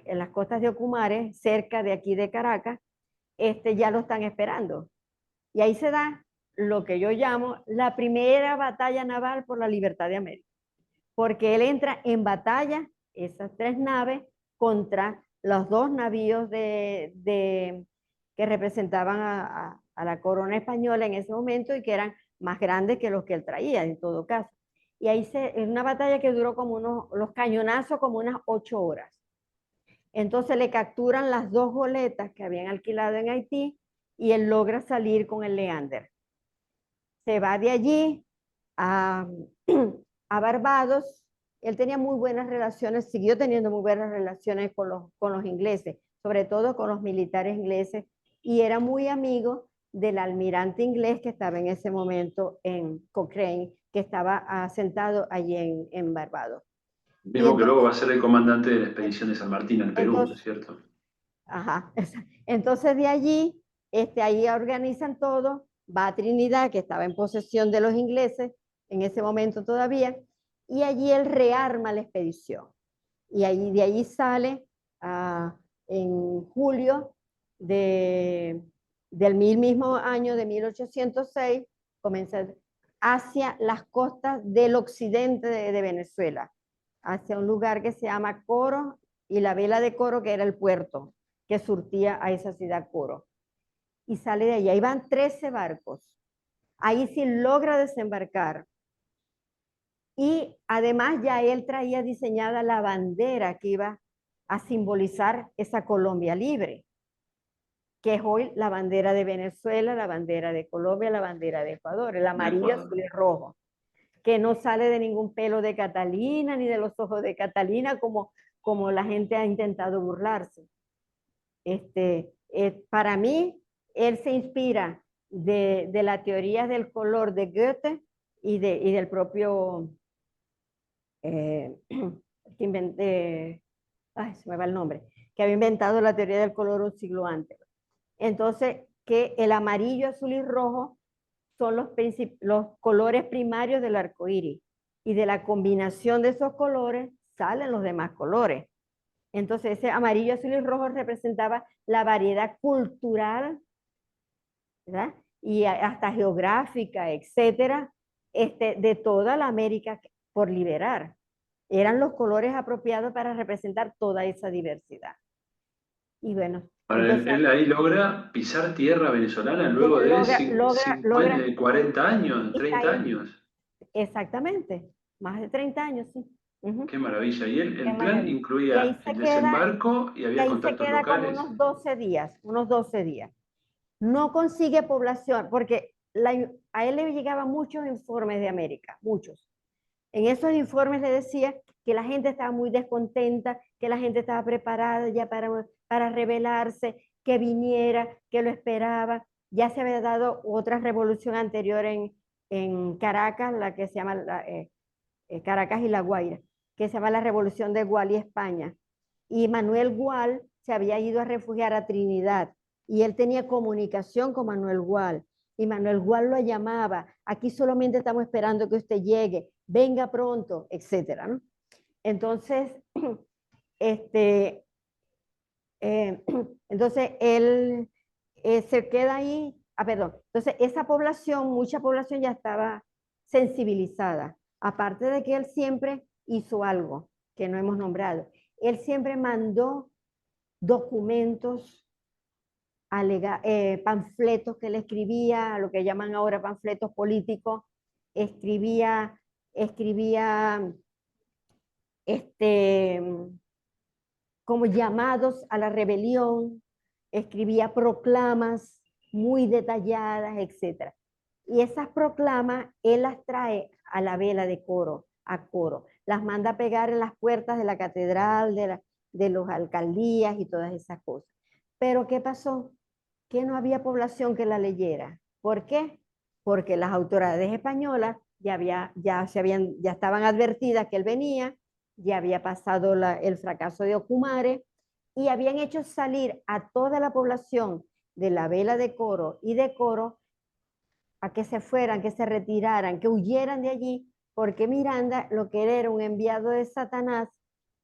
en las costas de Ocumare, cerca de aquí de Caracas, ya lo están esperando. Y ahí se da lo que yo llamo la primera batalla naval por la libertad de América, porque él entra en batalla, esas 3 naves, contra los 2 navíos que representaban a la corona española en ese momento y que eran más grandes que los que él traía, en todo caso. Y ahí es una batalla que duró como los cañonazos como unas 8 horas. Entonces le capturan las 2 goletas que habían alquilado en Haití y él logra salir con el Leander. Se va de allí a, a Barbados Él tenía muy buenas relaciones, siguió teniendo muy buenas relaciones con los ingleses, sobre todo con los militares ingleses, y era muy amigo del almirante inglés que estaba en ese momento en Cochrane, que estaba asentado allí en Barbados. Y Mismo que luego va a ser el comandante de la expedición de San Martín al Perú, ¿no es entonces, cierto? ajá, entonces de allí, ahí organizan todo, va a Trinidad, que estaba en posesión de los ingleses en ese momento todavía, y allí él rearma la expedición. Y de allí sale en julio del mismo año de 1806, comienza hacia las costas del occidente de Venezuela, hacia un lugar que se llama Coro, y la vela de Coro, que era el puerto que surtía a esa ciudad Coro. Y sale de allí, ahí van 13 barcos. Ahí sí logra desembarcar. Y además ya él traía diseñada la bandera que iba a simbolizar esa Colombia libre, que es hoy la bandera de Venezuela, la bandera de Colombia, la bandera de Ecuador, el De amarillo, Ecuador. azul y rojo, que no sale de ningún pelo de Catalina ni de los ojos de Catalina como la gente ha intentado burlarse. Para mí, él se inspira de las teorías del color de Goethe y del propio que inventé, ay, se me va el nombre, que había inventado la teoría del color un siglo antes. Entonces, que el amarillo, azul y rojo son los colores primarios del arco iris, y de la combinación de esos colores salen los demás colores. Entonces, ese amarillo, azul y rojo representaba la variedad cultural, ¿verdad? Y hasta geográfica, etcétera, de toda la América por liberar. Eran los colores apropiados para representar toda esa diversidad. Y bueno, Ahora, entonces él ahí logra pisar tierra venezolana luego entonces de logra 40 años, y está 30 ahí, años. exactamente, más de 30 años, sí. Qué maravilla. Y Qué el plan maravilla. Y ahí incluía el se queda, desembarco y y había ahí se contactos queda como locales. unos 12 días. No consigue población, porque a él le llegaban muchos informes de América, muchos. En esos informes le decía que la gente estaba muy descontenta, que la gente estaba preparada ya para rebelarse, que viniera, que lo esperaba. Ya se había dado otra revolución anterior en Caracas, la que se llama Caracas y La Guaira, que se llama la Revolución de Gual y España. Y Manuel Gual se había ido a refugiar a Trinidad, y él tenía comunicación con Manuel Gual. Y Manuel Gual lo llamaba: aquí solamente estamos esperando que usted llegue, venga pronto, etcétera, ¿no? Entonces, este, eh, entonces él se queda ahí, perdón, entonces esa población, mucha población ya estaba sensibilizada, aparte de que él siempre hizo algo que no hemos nombrado. Él siempre mandó documentos, panfletos que él escribía, lo que llaman ahora panfletos políticos, escribía este, como llamados a la rebelión, escribía proclamas muy detalladas, etc. Y esas proclamas él las trae a la vela de Coro, a Coro. Las manda a pegar en las puertas de la catedral, de las alcaldías y todas esas cosas. Pero ¿qué pasó? Que no había población que la leyera. ¿Por qué? Porque las autoridades españolas ya estaban advertidas que él venía, ya había pasado el fracaso de Ocumare, y habían hecho salir a toda la población de la vela de Coro y de Coro a que se fueran, que se retiraran, que huyeran de allí, porque Miranda lo que era un enviado de Satanás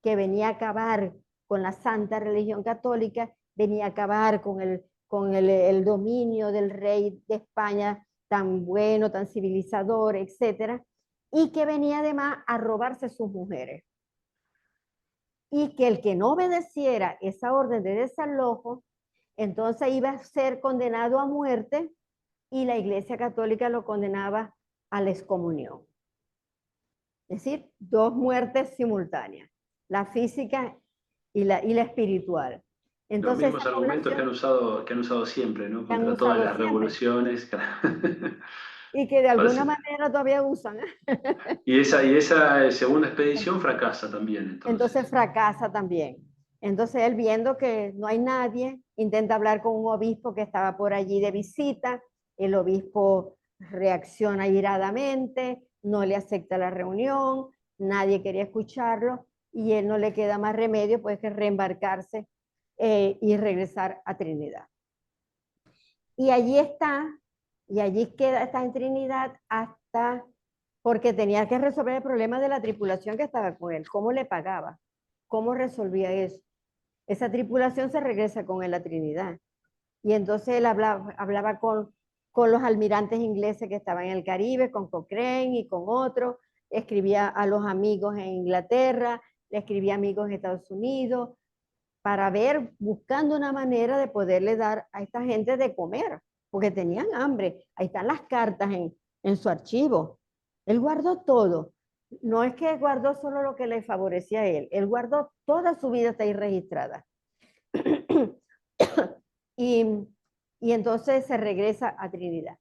que venía a acabar con la santa religión católica, venía a acabar con el dominio del rey de España tan bueno, tan civilizador, etcétera, y que venía además a robarse sus mujeres. Y que el que no obedeciera esa orden de desalojo, entonces iba a ser condenado a muerte, y la Iglesia Católica lo condenaba a la excomunión. Es decir, dos muertes simultáneas, la física y la espiritual. Los Entonces, mismos esa argumentos población que han usado siempre, ¿no? que han Contra todas usado las siempre. revoluciones. y que de alguna Parece- manera todavía usan. y esa segunda expedición fracasa también, Entonces entonces. fracasa también. Entonces él, viendo que no hay nadie, intenta hablar con un obispo que estaba por allí de visita. El obispo reacciona iradamente, no le acepta la reunión, nadie quería escucharlo y él no le queda más remedio pues que reembarcarse y regresar a Trinidad. Y allí está, y allí queda, está en Trinidad hasta, porque tenía que resolver el problema de la tripulación que estaba con él, cómo le pagaba, cómo resolvía eso. Esa tripulación se regresa con él a Trinidad. Y entonces él hablaba con los almirantes ingleses que estaban en el Caribe, con Cochrane y con otros, escribía a los amigos en Inglaterra, le escribía amigos en Estados Unidos, para ver, buscando una manera de poderle dar a esta gente de comer, porque tenían hambre. Ahí están las cartas en su archivo. Él guardó todo. No es que guardó solo lo que le favorecía a él guardó toda su vida, está ahí registrada. y, y entonces se regresa a Trinidad.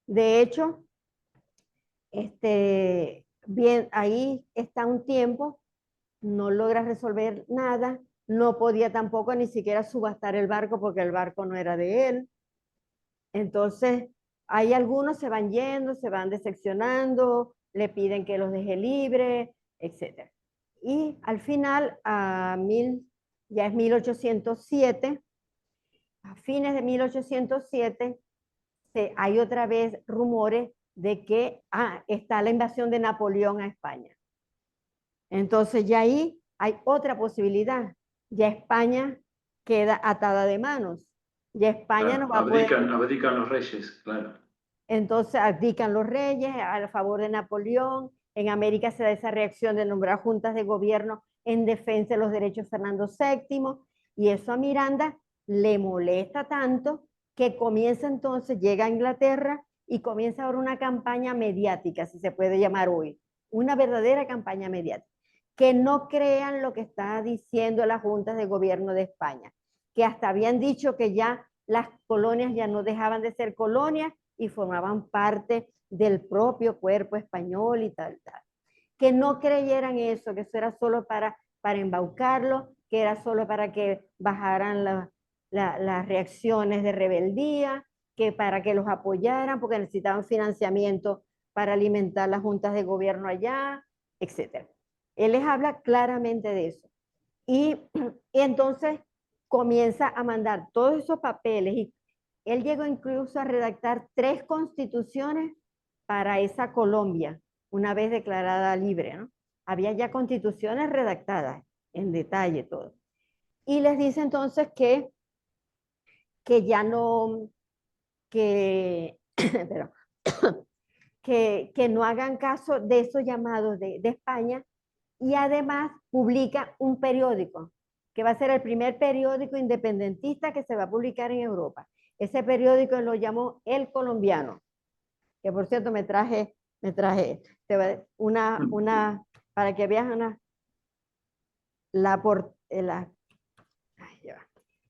De hecho, bien, ahí está un tiempo, no logra resolver nada, no podía tampoco ni siquiera subastar el barco porque el barco no era de él. Entonces, hay algunos se van yendo, se van decepcionando, le piden que los deje libre, etc. Y al final, ya es 1807, a fines de 1807, hay otra vez rumores de que está la invasión de Napoleón a España. Entonces ya ahí hay otra posibilidad. Ya España queda atada de manos. Ya España no Claro, va a poder. abdican los reyes, claro. Entonces abdican los reyes a favor de Napoleón. En América se da esa reacción de nombrar juntas de gobierno en defensa de los derechos de Fernando VII. Y eso a Miranda le molesta tanto que comienza entonces, llega a Inglaterra y comienza ahora una campaña mediática, si se puede llamar hoy. Una verdadera campaña mediática. Que no crean lo que está diciendo las juntas de gobierno de España, que hasta habían dicho que ya las colonias ya no dejaban de ser colonias y formaban parte del propio cuerpo español y tal. Que no creyeran eso, que eso era solo para embaucarlo, que era solo para que bajaran las reacciones de rebeldía, que para que los apoyaran, porque necesitaban financiamiento para alimentar las juntas de gobierno allá, etc. Él les habla claramente de eso. Y entonces comienza a mandar todos esos papeles y él llegó incluso a redactar 3 constituciones para esa Colombia, una vez declarada libre, ¿no? Había ya constituciones redactadas en detalle todo. Y les dice entonces que ya no, pero, que no hagan caso de esos llamados de España y además publica un periódico que va a ser el primer periódico independentista que se va a publicar en Europa. Ese periódico lo llamó El Colombiano, que por cierto me traje para que veas la, por, la ay, ya.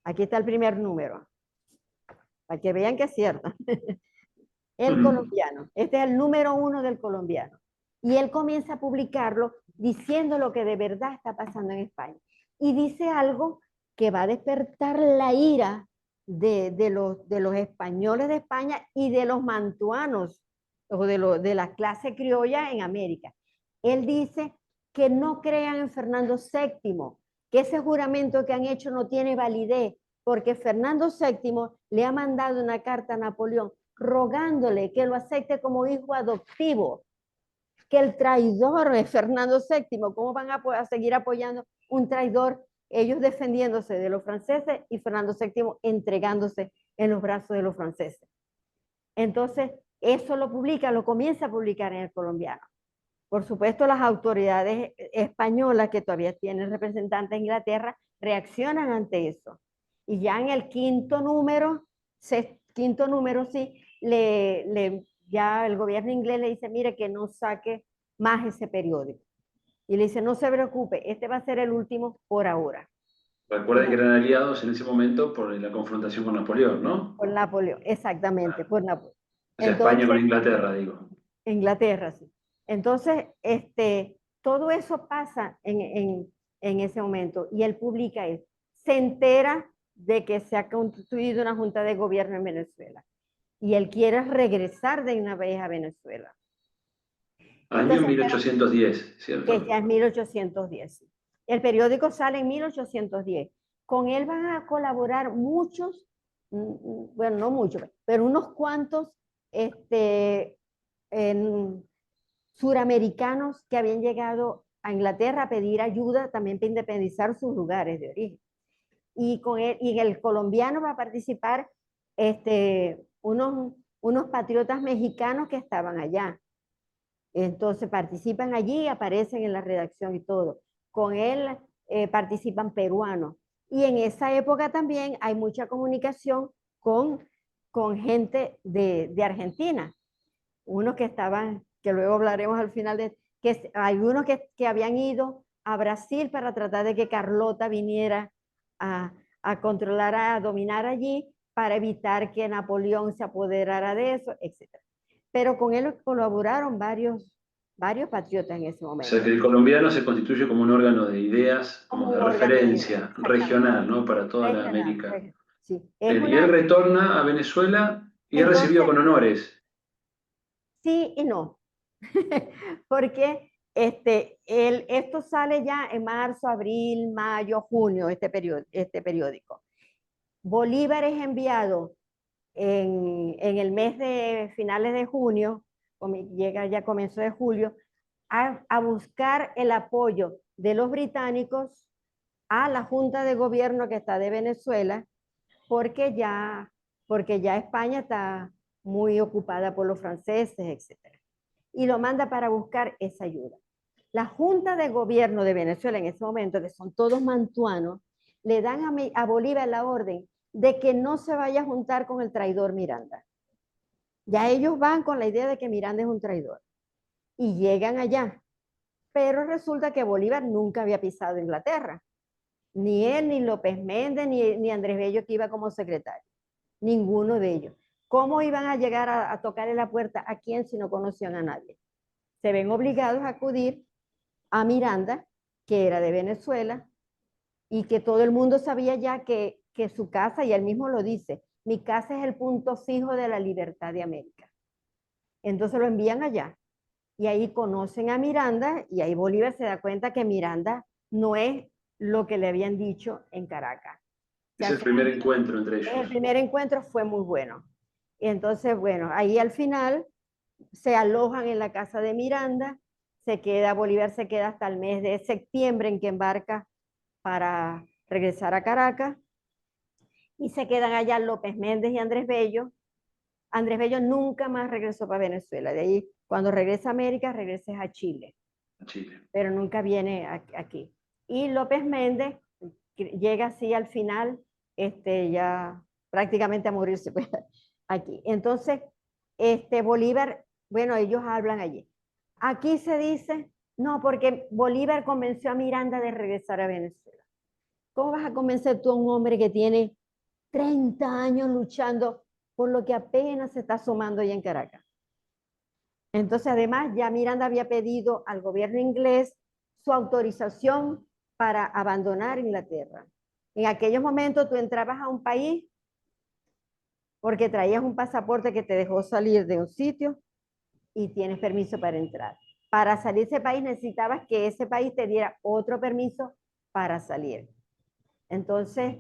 Aquí está el primer número, para que vean que es cierto. El Colombiano, este es el número 1 del Colombiano. Y él comienza a publicarlo diciendo lo que de verdad está pasando en España. Y dice algo que va a despertar la ira de los españoles de España y de los mantuanos o de la clase criolla en América. Él dice que no crean en Fernando VII, que ese juramento que han hecho no tiene validez, porque Fernando VII le ha mandado una carta a Napoleón rogándole que lo acepte como hijo adoptivo, que el traidor es Fernando VII. ¿Cómo van a seguir apoyando un traidor? Ellos defendiéndose de los franceses y Fernando VII entregándose en los brazos de los franceses. Entonces, eso lo comienza a publicar en El Colombiano. Por supuesto, las autoridades españolas, que todavía tienen representantes en Inglaterra, reaccionan ante eso. Y ya en el quinto número, sí, ya el gobierno inglés le dice, mire, que no saque más ese periódico. Y le dice, no se preocupe, este va a ser el último por ahora. Recuerden que eran aliados en ese momento por la confrontación con Napoleón, ¿no? Por Napoleón, exactamente, Claro. por Napoleón. O sea, España con Entonces, Inglaterra, digo. Inglaterra, sí. Entonces, todo eso pasa en ese momento y él publica eso. Se entera de que se ha constituido una junta de gobierno en Venezuela y él quiere regresar de una vez a Venezuela. Año Entonces, pero 1810, que ¿cierto? ya es 1810. El periódico sale en 1810. Con él van a colaborar muchos, bueno, no muchos, pero unos cuantos en, suramericanos que habían llegado a Inglaterra a pedir ayuda también para independizar sus lugares de origen. Y, con él, y el colombiano va a participar unos patriotas mexicanos que estaban allá. Entonces participan allí, aparecen en la redacción y todo. Con él participan peruanos. Y en esa época también hay mucha comunicación con gente de Argentina. Unos que estaban, que luego hablaremos al final de, que hay unos que habían ido a Brasil para tratar de que Carlota viniera a controlar, a dominar allí, para evitar que Napoleón se apoderara de eso, etc. Pero con él colaboraron varios patriotas en ese O sea que momento. el colombiano se constituye como un órgano de ideas, Como como de un órgano de ideas, referencia exactamente. regional, ¿no? Para toda la Regional, América. sí. Es Bien, y él una, retorna a Venezuela y es recibido entonces, con honores. sí y no. Porque esto sale ya en marzo, abril, mayo, junio, este periódico. Bolívar es enviado en el mes de finales de junio, llega ya comienzo de julio, a buscar el apoyo de los británicos a la Junta de Gobierno que está de Venezuela, porque ya, porque ya España está muy ocupada por los franceses, etc. Y lo manda para buscar esa ayuda. La Junta de Gobierno de Venezuela en ese momento, que son todos mantuanos, le dan a Bolívar la orden de que no se vaya a juntar con el traidor Miranda. Ya ellos van con la idea de que Miranda es un traidor y llegan allá. Pero resulta que Bolívar nunca había pisado Inglaterra. Ni él, ni López Méndez, ni Andrés Bello, que iba como secretario. Ninguno de ellos. ¿Cómo iban a llegar a tocarle la puerta a quién si no conocían a nadie? Se ven obligados a acudir a Miranda, que era de Venezuela, y que todo el mundo sabía ya que su casa, y él mismo lo dice, mi casa es el punto fijo de la libertad de América. Entonces lo envían allá. Y ahí conocen a Miranda y ahí Bolívar se da cuenta que Miranda no es lo que le habían dicho en Caracas. Se Es el hace primer encuentro entre el ellos. primer encuentro fue muy bueno. Y entonces, bueno, ahí al final se alojan en la casa de Miranda, Bolívar se queda hasta el mes de septiembre en que embarca para regresar a Caracas y se quedan allá López Méndez y Andrés Bello. Andrés Bello nunca más regresó para Venezuela. De ahí, cuando regresa a América, regresa a Chile, Chile. pero nunca viene aquí. Y López Méndez llega así al final, ya prácticamente a morirse pues, aquí. Entonces, Bolívar, bueno, ellos hablan allí. Aquí se dice, no, porque Bolívar convenció a Miranda de regresar a Venezuela. ¿Cómo vas a convencer tú a un hombre que tiene 30 años luchando por lo que apenas se está asomando allá en Caracas? Entonces, además, ya Miranda había pedido al gobierno inglés su autorización para abandonar Inglaterra. En aquellos momentos tú entrabas a un país porque traías un pasaporte que te dejó salir de un sitio y tienes permiso para entrar. Para salir de ese país necesitabas que ese país te diera otro permiso para salir. Entonces,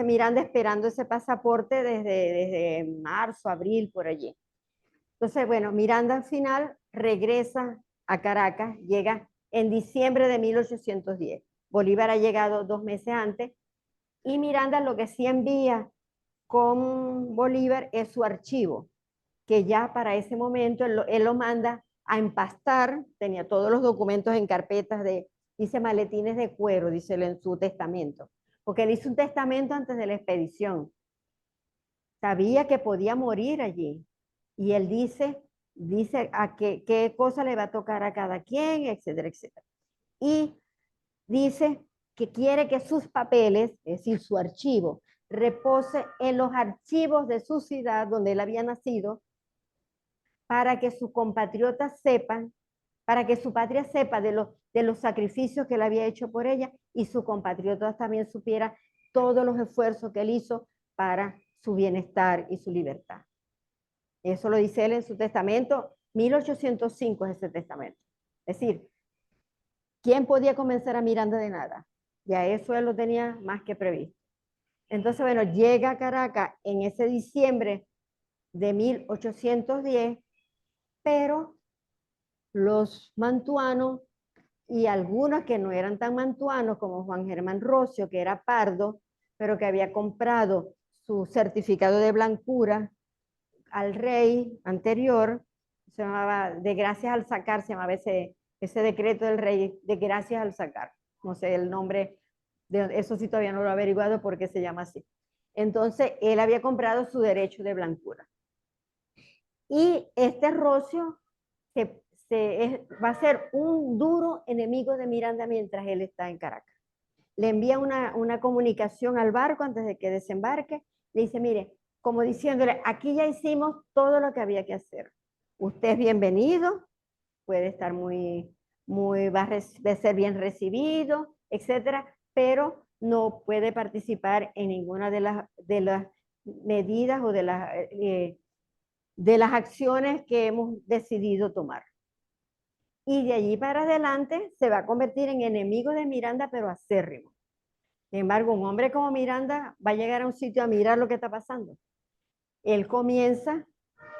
Miranda esperando ese pasaporte desde marzo, abril, por allí. Entonces, bueno, Miranda al final regresa a Caracas, llega en diciembre de 1810. Bolívar ha llegado 2 meses antes y Miranda lo que sí envía con Bolívar es su archivo, que ya para ese momento él lo manda a empastar, tenía todos los documentos en carpetas dice maletines de cuero, dice él en su testamento, porque él hizo un testamento antes de la expedición. Sabía que podía morir allí. Y él dice a qué cosa le va a tocar a cada quien, etcétera, etcétera. Y dice que quiere que sus papeles, es decir, su archivo, repose en los archivos de su ciudad donde él había nacido, para que sus compatriotas sepan, para que su patria sepa de los sacrificios que él había hecho por ella y sus compatriotas también supiera todos los esfuerzos que él hizo para su bienestar y su libertad. Eso lo dice él en su testamento, 1805 es ese testamento. Es decir, ¿quién podía convencer a Miranda de nada? Ya eso él lo tenía más que previsto. Entonces, bueno, llega a Caracas en ese diciembre de 1810, pero los mantuanos y algunos que no eran tan mantuanos, como Juan Germán Rocio, que era pardo, pero que había comprado su certificado de blancura al rey anterior, se llamaba de gracias al sacar, se llamaba ese decreto del rey de gracias al sacar. No sé el nombre, eso sí todavía no lo he averiguado porque se llama así. Entonces, él había comprado su derecho de blancura. Y este Rocio va a ser un duro enemigo de Miranda mientras él está en Caracas. Le envía una comunicación al barco antes de que desembarque. Le dice, mire, como diciéndole, aquí ya hicimos todo lo que había que hacer. Usted es bienvenido, puede estar va a ser bien recibido, etcétera, pero no puede participar en ninguna de las medidas o de las acciones que hemos decidido tomar. Y de allí para adelante se va a convertir en enemigo de Miranda, pero acérrimo. Sin embargo, un hombre como Miranda va a llegar a un sitio a mirar lo que está pasando. Él comienza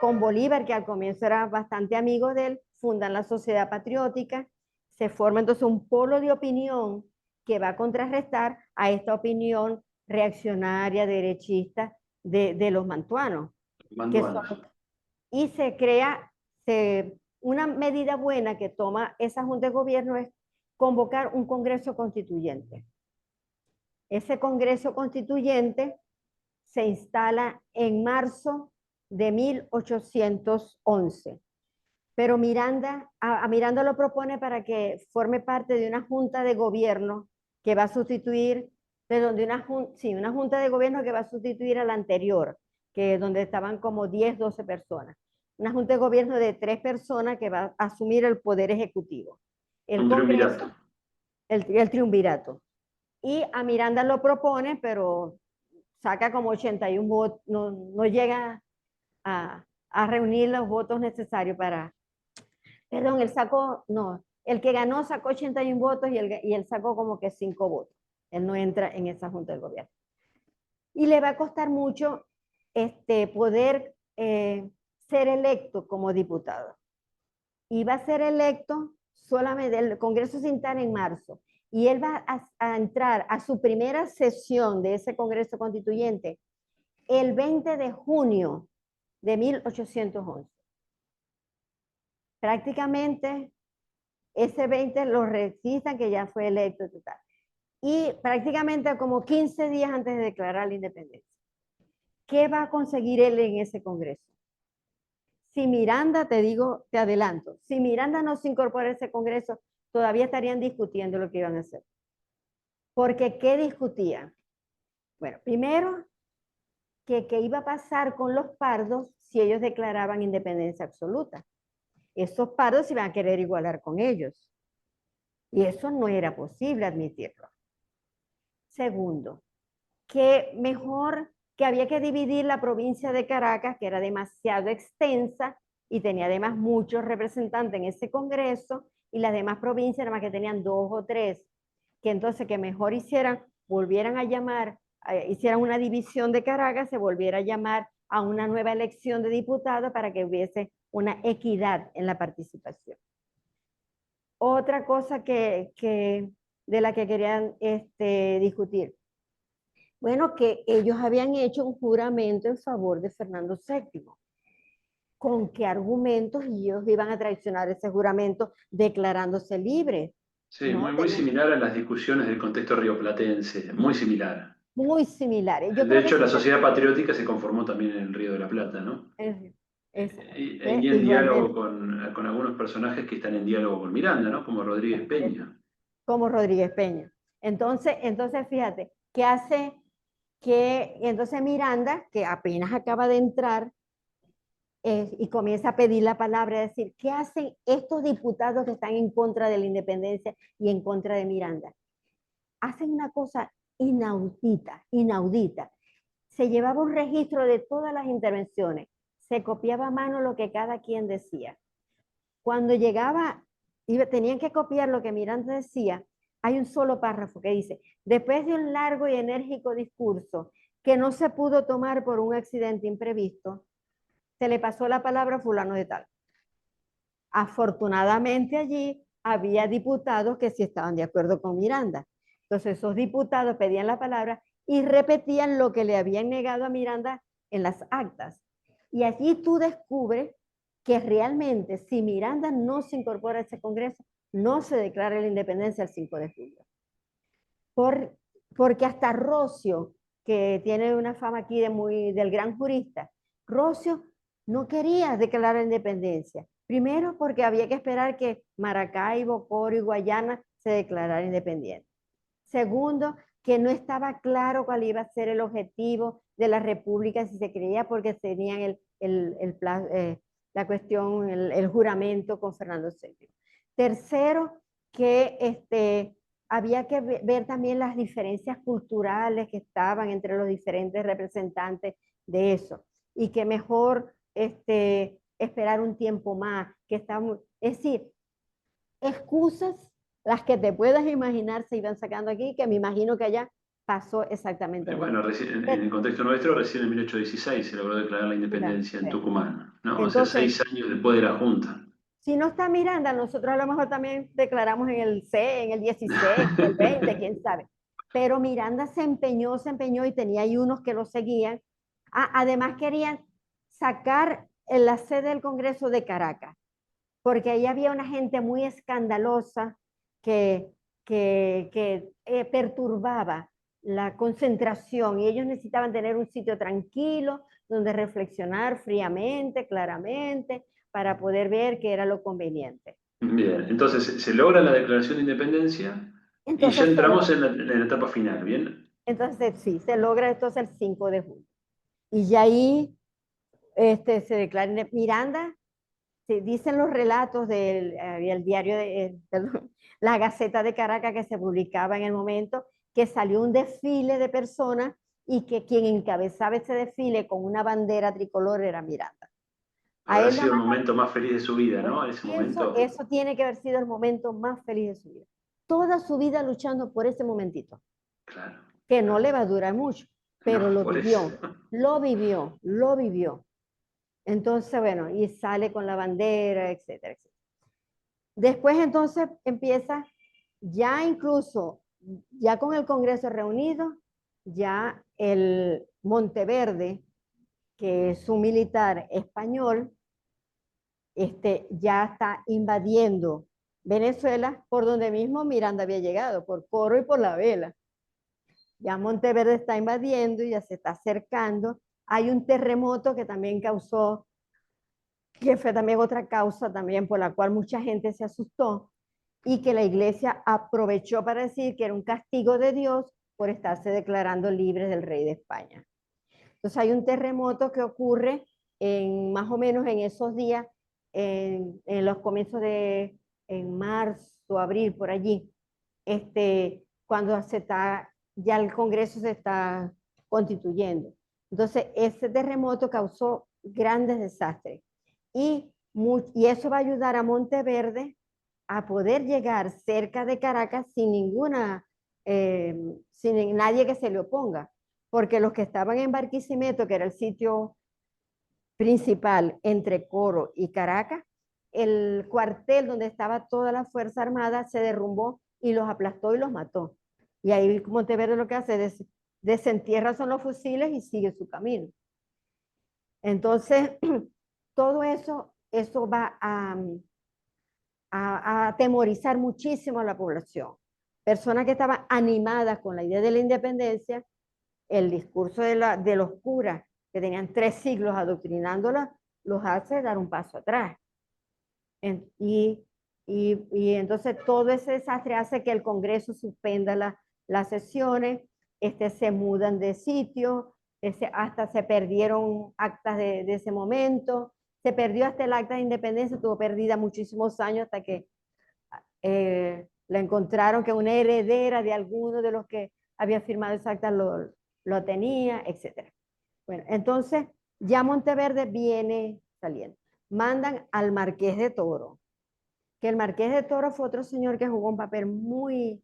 con Bolívar, que al comienzo era bastante amigo de él, fundan la Sociedad Patriótica, se forma entonces un polo de opinión que va a contrarrestar a esta opinión reaccionaria, derechista de los mantuanos. Y se crea una medida buena que toma esa Junta de Gobierno es convocar un Congreso Constituyente. Ese Congreso Constituyente se instala en marzo de 1811. Pero a Miranda lo propone para que forme parte de una junta de gobierno que va a sustituir, una junta de gobierno que va a sustituir a la anterior, donde estaban como 10, 12 personas. Una junta de gobierno de 3 personas que va a asumir el poder ejecutivo. Un triunvirato. El triunvirato. Y a Miranda lo propone, pero saca como 81 votos, no llega a reunir los votos necesarios para... Perdón, el que ganó sacó 81 votos y él sacó como que 5 votos. Él no entra en esa junta del gobierno. Y le va a costar mucho poder ser electo como diputado. Y va a ser electo solamente, el Congreso se instala en marzo. Y él va a entrar a su primera sesión de ese Congreso Constituyente el 20 de junio de 1811. Prácticamente ese 20 lo registran que ya fue electo total. Y prácticamente como 15 días antes de declarar la independencia. ¿Qué va a conseguir él en ese Congreso? Si Miranda, te adelanto, si Miranda no se incorpora a ese Congreso, todavía estarían discutiendo lo que iban a hacer. Porque, ¿qué discutían? Bueno, primero, qué iba a pasar con los pardos si ellos declaraban independencia absoluta. Esos pardos iban a querer igualar con ellos. Y eso no era posible admitirlo. Segundo, que había que dividir la provincia de Caracas, que era demasiado extensa y tenía además muchos representantes en ese congreso, y las demás provincias nada más que tenían 2 o 3, que entonces que mejor volvieran a llamar, hicieran una división de Caracas, se volviera a llamar a una nueva elección de diputados para que hubiese una equidad en la participación. Otra cosa de la que querían discutir. Bueno, que ellos habían hecho un juramento en favor de Fernando VII. ¿Con qué argumentos ellos iban a traicionar ese juramento declarándose libres? Sí, no, muy similar a las discusiones del contexto rioplatense, muy similar. Muy similares. Yo De creo que hecho, sí la Sociedad Patriótica se conformó también en el Río de la Plata, ¿no? Y en diálogo igualmente. con algunos personajes que están en diálogo con Miranda, ¿no? Como Rodríguez Peña. Como Rodríguez Peña. Entonces fíjate, ¿qué hace? Entonces Miranda, que apenas acaba de entrar y comienza a pedir la palabra, a decir, ¿qué hacen estos diputados que están en contra de la independencia y en contra de Miranda? Hacen una cosa inaudita, inaudita. Se llevaba un registro de todas las intervenciones, se copiaba a mano lo que cada quien decía. Cuando llegaba, tenían que copiar lo que Miranda decía, hay un solo párrafo que dice, después de un largo y enérgico discurso que no se pudo tomar por un accidente imprevisto, se le pasó la palabra a fulano de tal. Afortunadamente allí había diputados que sí estaban de acuerdo con Miranda. Entonces esos diputados pedían la palabra y repetían lo que le habían negado a Miranda en las actas. Y allí tú descubres que realmente si Miranda no se incorpora a ese Congreso, no se declara la independencia el 5 de julio. Porque hasta Rocio, que tiene una fama aquí del gran jurista, Rocio no quería declarar la independencia. Primero porque había que esperar que Maracaibo, Coro y Guayana se declararan independientes. Segundo, que no estaba claro cuál iba a ser el objetivo de la república, si se creía, porque tenían la cuestión, el juramento con Fernando VII. Tercero, que había que ver también las diferencias culturales que estaban entre los diferentes representantes de eso, y que mejor esperar un tiempo más, que estamos, es decir, excusas las que te puedas imaginar se iban sacando aquí, que me imagino que allá pasó exactamente lo Bueno, mismo. en el contexto nuestro, recién en 1816 se logró declarar la Mira, independencia en Tucumán, ¿no? O sea, entonces, 6 años después de la Junta. si no está Miranda, nosotros a lo mejor también declaramos en el C, en el 16, en el 20, quién sabe. Pero Miranda se empeñó y tenía ahí unos que lo seguían. Además querían sacar la sede del Congreso de Caracas, porque ahí había una gente muy escandalosa que perturbaba la concentración y ellos necesitaban tener un sitio tranquilo donde reflexionar fríamente, claramente, para poder ver qué era lo conveniente. Bien, entonces se logra la declaración de independencia y ya Entonces, entramos en la etapa final, ¿bien? entonces sí, se logra entonces el 5 de julio. Y ya ahí se declara Miranda. Sí, dicen los relatos del diario, perdón, la Gaceta de Caracas que se publicaba en el momento, que salió un desfile de personas y que quien encabezaba ese desfile con una bandera tricolor era Miranda. A Habrá él lo sido el matan. momento más feliz de su vida, ¿no? En ese momento. Eso tiene que haber sido el momento más feliz de su vida. Toda su vida luchando por ese momentito, Claro, que no le claro. va a durar mucho, No, pero lo por eso. vivió, lo vivió, lo vivió. Entonces, bueno, y sale con la bandera, etcétera, etcétera. Después entonces empieza, ya incluso, ya con el Congreso reunido, ya el Monteverde, que es un militar español, ya está invadiendo Venezuela por donde mismo Miranda había llegado, por Coro y por La Vela. Ya Monteverde está invadiendo y ya se está acercando. Hay un terremoto que también causó, que fue también otra causa también por la cual mucha gente se asustó y que la iglesia aprovechó para decir que era un castigo de Dios por estarse declarando libres del rey de España. Entonces hay un terremoto que ocurre más o menos en esos días, en los comienzos en marzo, abril, por allí, cuando ya el Congreso se está constituyendo. Entonces ese terremoto causó grandes desastres y eso va a ayudar a Monteverde a poder llegar cerca de Caracas sin nadie que se le oponga, porque los que estaban en Barquisimeto, que era el sitio principal entre Coro y Caracas, el cuartel donde estaba toda la Fuerza Armada se derrumbó y los aplastó y los mató. Y ahí Monteverde lo que hace es desentierra son los fusiles y sigue su camino. Entonces, todo eso va a atemorizar muchísimo a la población. Personas que estaban animadas con la idea de la independencia, el discurso de los curas, que tenían 3 siglos adoctrinándola, los hace dar un paso atrás. Y entonces todo ese desastre hace que el Congreso suspenda las sesiones, se mudan de sitio, hasta se perdieron actas de ese momento, Se perdió hasta el acta de independencia, estuvo perdida muchísimos años hasta que la encontraron, que una heredera de alguno de los que había firmado esa acta lo tenía, etc. Bueno, entonces ya Monteverde viene saliendo. Mandan al Marqués de Toro, que el Marqués de Toro fue otro señor que jugó un papel muy,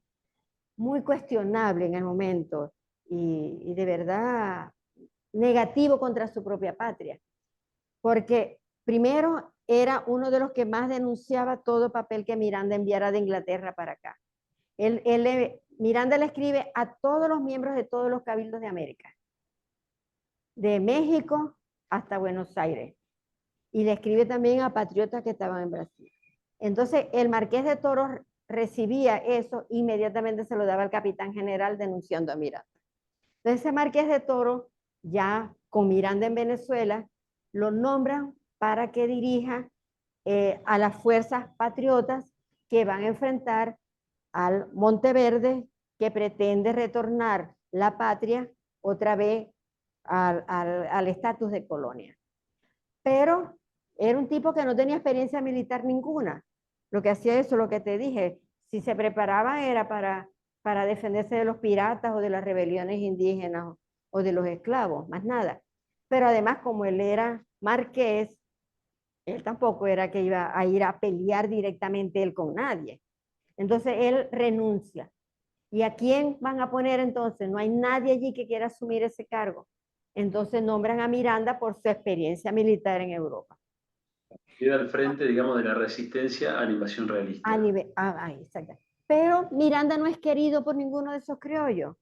muy cuestionable en el momento y de verdad negativo contra su propia patria, porque primero era uno de los que más denunciaba todo papel que Miranda enviara de Inglaterra para acá. Miranda le escribe a todos los miembros de todos los cabildos de América, de México hasta Buenos Aires, y le escribe también a patriotas que estaban en Brasil. Entonces el Marqués de Toros recibía eso, inmediatamente se lo daba al capitán general denunciando a Miranda. Entonces ese Marqués de Toros, ya con Miranda en Venezuela, lo nombran para que dirija a las fuerzas patriotas que van a enfrentar al Monteverde, que pretende retornar la patria otra vez al estatus de colonia. Pero era un tipo que no tenía experiencia militar ninguna. Lo que hacía eso, lo que te dije, si se preparaba era para defenderse de los piratas o de las rebeliones indígenas o de los esclavos, más nada. Pero además, como él era marqués, él tampoco era que iba a ir a pelear directamente él con nadie. Entonces él renuncia. ¿Y a quién van a poner entonces? No hay nadie allí que quiera asumir ese cargo. Entonces nombran a Miranda por su experiencia militar en Europa. Queda al frente, digamos, de la resistencia a la invasión realista. Exacto. Pero Miranda no es querido por ninguno de esos criollos.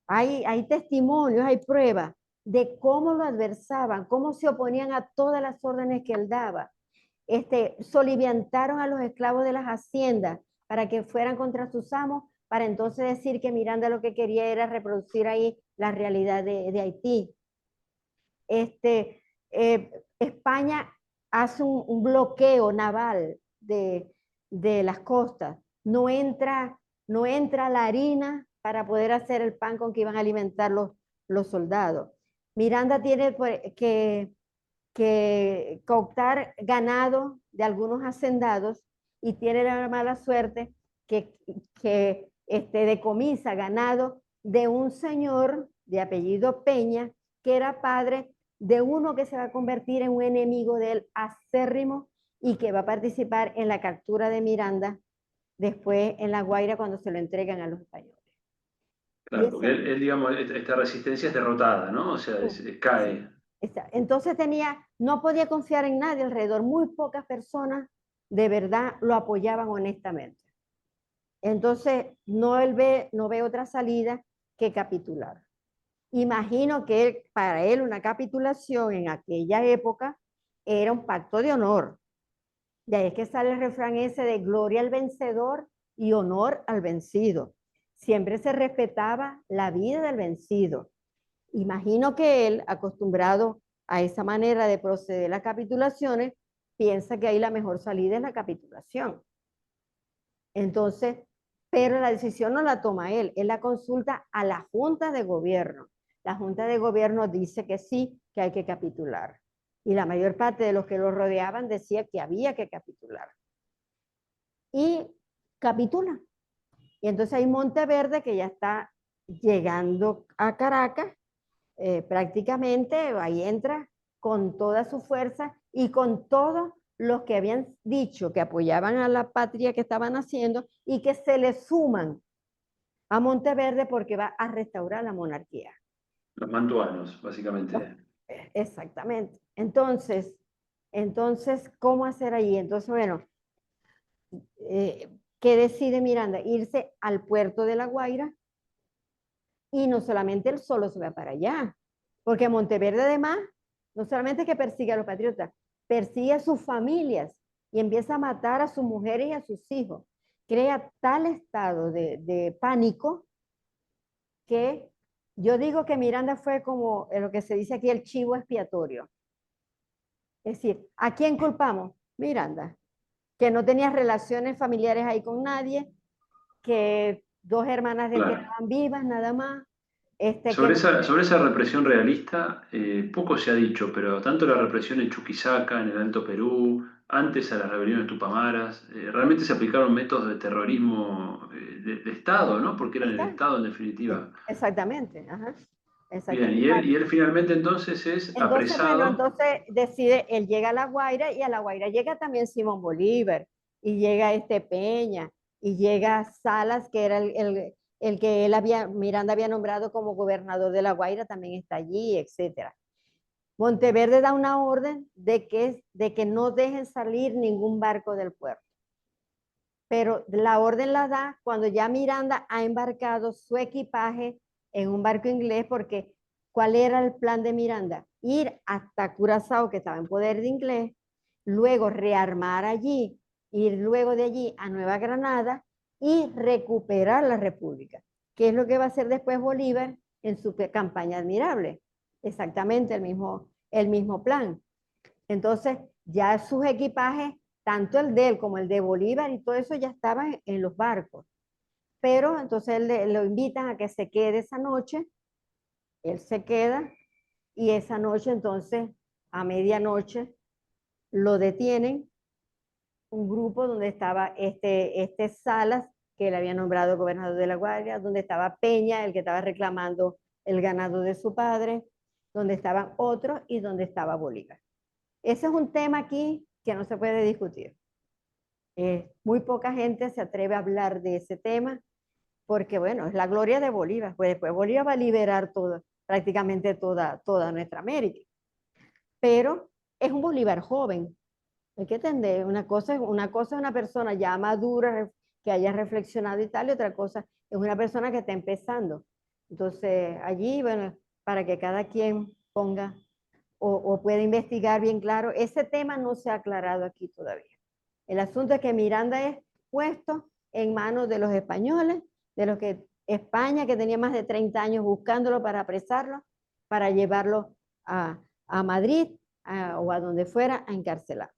Hay testimonios, hay pruebas de cómo lo adversaban, cómo se oponían a todas las órdenes que él daba. Soliviantaron a los esclavos de las haciendas para que fueran contra sus amos, para entonces decir que Miranda lo que quería era reproducir ahí la realidad de Haití. España hace un bloqueo naval de las costas. No entra la harina para poder hacer el pan con que iban a alimentar los soldados. Miranda tiene que cooptar ganado de algunos hacendados y tiene la mala suerte que decomisa ganado de un señor de apellido Peña, que era padre de uno que se va a convertir en un enemigo del acérrimo y que va a participar en la captura de Miranda después en La Guaira cuando se lo entregan a los españoles. Claro, porque él, digamos, esta resistencia es derrotada, ¿no? O sea, cae. Entonces no podía confiar en nadie alrededor, muy pocas personas de verdad lo apoyaban honestamente. Entonces no ve otra salida que capitular. Imagino que para él una capitulación en aquella época era un pacto de honor. De ahí es que sale el refrán ese de gloria al vencedor y honor al vencido. Siempre se respetaba la vida del vencido. Imagino que él, acostumbrado a esa manera de proceder las capitulaciones, piensa que ahí la mejor salida es la capitulación. Entonces, pero la decisión no la toma él la consulta a la Junta de Gobierno. La Junta de Gobierno dice que sí, que hay que capitular. Y la mayor parte de los que lo rodeaban decía que había que capitular. Y capitula. Y entonces hay Monteverde que ya está llegando a Caracas, prácticamente ahí entra con toda su fuerza y con todos los que habían dicho que apoyaban a la patria que estaban haciendo y que se le suman a Monteverde porque va a restaurar la monarquía. Los mantuanos, básicamente. Exactamente. Entonces, ¿cómo hacer ahí? Entonces, bueno, ¿qué decide Miranda? Irse al puerto de La Guaira y no solamente él solo se va para allá, porque Monteverde además, no solamente es que persigue a los patriotas, persigue a sus familias y empieza a matar a sus mujeres y a sus hijos. Crea tal estado de pánico que yo digo que Miranda fue como lo que se dice aquí el chivo expiatorio. Es decir, ¿a quién culpamos? Miranda, que no tenía relaciones familiares ahí con nadie, que dos hermanas de él Claro. quedaban vivas nada más, Que Sobre esa represión realista, poco se ha dicho, pero tanto la represión en Chuquisaca, en el Alto Perú, antes a las rebeliones tupamaras, realmente se aplicaron métodos de terrorismo de Estado, ¿no? Porque eran el está, Estado en definitiva. exactamente, ajá, Bien, exactamente. y él finalmente entonces es Entonces, bueno, apresado. entonces decide, él llega a La Guaira y a La Guaira llega también Simón Bolívar y llega Peña y llega Salas, que era el que Miranda había nombrado como gobernador de La Guaira, también está allí, etcétera. Monteverde da una orden de que no dejen salir ningún barco del puerto. Pero la orden la da cuando ya Miranda ha embarcado su equipaje en un barco inglés, porque ¿cuál era el plan de Miranda? Ir hasta Curazao, que estaba en poder de inglés, luego rearmar allí, ir luego de allí a Nueva Granada y recuperar la República, que es lo que va a hacer después Bolívar en su campaña admirable. Exactamente el mismo plan. Entonces, ya sus equipajes, tanto el de él como el de Bolívar y todo eso, ya estaban en los barcos. Pero entonces lo invitan a que se quede esa noche, él se queda y esa noche entonces, a medianoche, lo detienen, un grupo donde estaba este Salas, que le había nombrado gobernador de La Guardia, donde estaba Peña, el que estaba reclamando el ganado de su padre, donde estaban otros y donde estaba Bolívar. Ese es un tema aquí que no se puede discutir. Muy poca gente se atreve a hablar de ese tema porque, bueno, es la gloria de Bolívar. Pues después Bolívar va a liberar prácticamente toda nuestra América. Pero es un Bolívar joven. Hay que entender, una cosa es una persona ya madura, que haya reflexionado y tal, y otra cosa es una persona que está empezando. Entonces, allí, bueno, para que cada quien ponga o pueda investigar bien claro, ese tema no se ha aclarado aquí todavía. El asunto es que Miranda es puesto en manos de los españoles, de los que España, que tenía más de 30 años buscándolo para apresarlo, para llevarlo a Madrid o a donde fuera a encarcelar.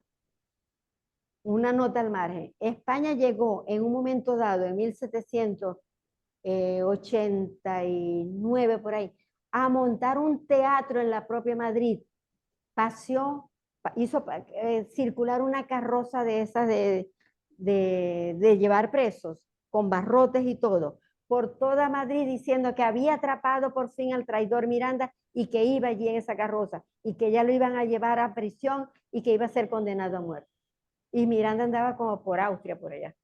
Una nota al margen. España llegó en un momento dado, en 1789 por ahí, a montar un teatro en la propia Madrid. Paseó, hizo circular una carroza de esas de llevar presos, con barrotes y todo, por toda Madrid, diciendo que había atrapado por fin al traidor Miranda y que iba allí en esa carroza y que ya lo iban a llevar a prisión y que iba a ser condenado a muerte. Y Miranda andaba como por Austria, por allá.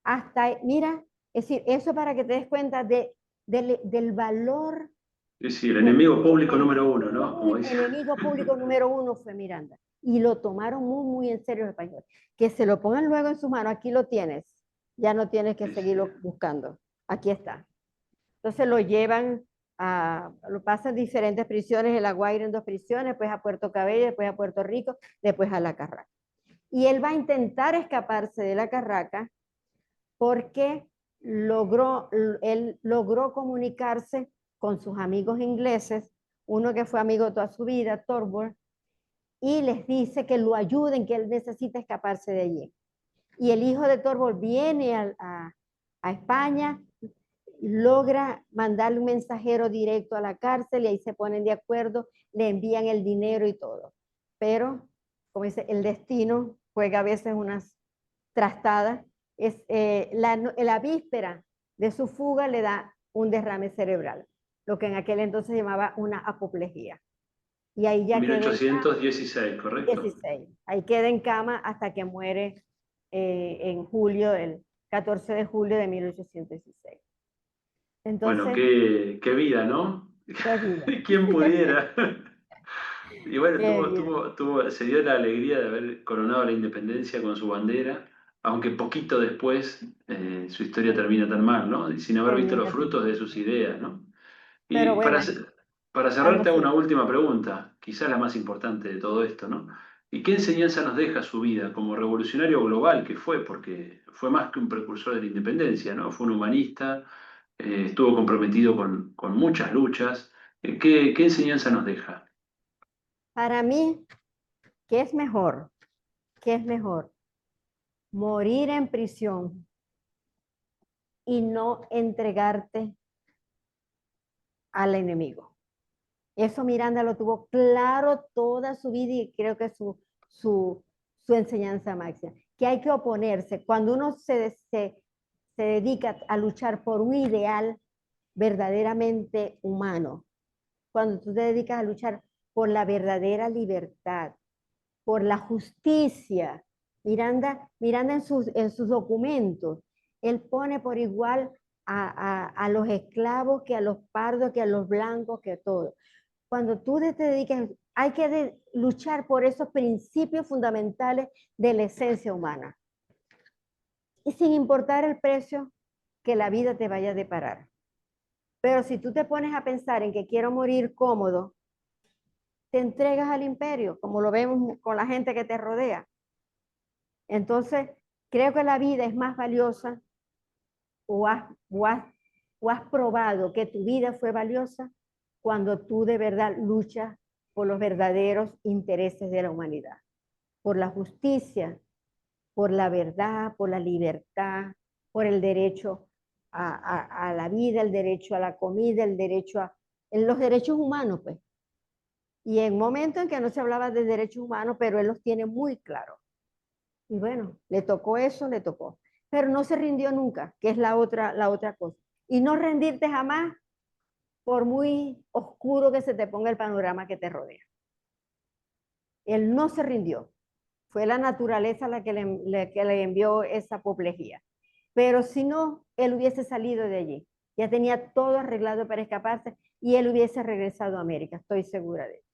Hasta, mira, es decir, eso para que te des cuenta del valor. Es decir, el enemigo público El número uno, ¿no? Como dice. enemigo público número uno fue Miranda. Y lo tomaron muy en serio los españoles. Que se lo pongan luego en su mano, aquí lo tienes. Ya no tienes que Sí, sí. seguirlo buscando. Aquí está. Entonces lo llevan lo pasan diferentes prisiones, en La Guaira en 2 prisiones, después a Puerto Cabello, después a Puerto Rico, después a La Carraca. Y él va a intentar escaparse de La Carraca porque él logró comunicarse con sus amigos ingleses, uno que fue amigo toda su vida, Torborg, y les dice que lo ayuden, que él necesita escaparse de allí. Y el hijo de Torborg viene a España, logra mandarle un mensajero directo a la cárcel y ahí se ponen de acuerdo, le envían el dinero y todo. Pero, como dice, el destino juega a veces unas trastadas. La víspera de su fuga le da un derrame cerebral, lo que en aquel entonces llamaba una apoplejía. Y ahí ya queda en cama, 1816, ¿correcto? 16, ahí queda en cama hasta que muere en julio, el 14 de julio de 1816. Bueno, Entonces, qué vida, ¿no? qué vida, ¿Quién pudiera? Y bueno, qué vida. se dio la alegría de haber coronado la independencia con su bandera, aunque poquito después su historia termina tan mal, ¿no? Y sin haber visto los Termina. frutos de sus ideas, ¿no? Pero Y bueno, para cerrarte hago algo una última pregunta, quizás la más importante de todo esto, ¿no? ¿Y qué enseñanza nos deja su vida como revolucionario global que fue? Porque fue más que un precursor de la independencia, ¿no? Fue un humanista, estuvo comprometido con muchas luchas. ¿Qué enseñanza nos deja? para mí, ¿qué es mejor? ¿Qué es mejor? Morir en prisión y no entregarte al enemigo. Eso Miranda lo tuvo claro toda su vida y creo que su enseñanza máxima, que hay que oponerse. Cuando uno se dedica a luchar por un ideal verdaderamente humano, cuando tú te dedicas a luchar por la verdadera libertad, por la justicia. Miranda en sus documentos, él pone por igual a los esclavos que a los pardos, que a los blancos, que a todos. Cuando tú te dedicas, hay que luchar por esos principios fundamentales de la esencia humana. Y sin importar el precio que la vida te vaya a deparar. Pero si tú te pones a pensar en que quiero morir cómodo, te entregas al imperio, como lo vemos con la gente que te rodea. Entonces, creo que la vida es más valiosa o has probado que tu vida fue valiosa cuando tú de verdad luchas por los verdaderos intereses de la humanidad, por la justicia, por la verdad, por la libertad, por el derecho a la vida, el derecho a la comida, el derecho en los derechos humanos, pues. Y en momentos en que no se hablaba de derechos humanos, pero él los tiene muy claros. Y bueno, le tocó eso, le tocó. Pero no se rindió nunca, que es la otra cosa. Y no rendirte jamás por muy oscuro que se te ponga el panorama que te rodea. Él no se rindió. Fue la naturaleza la que le envió esa apoplejía. Pero si no, él hubiese salido de allí. Ya tenía todo arreglado para escaparse y él hubiese regresado a América, estoy segura de eso.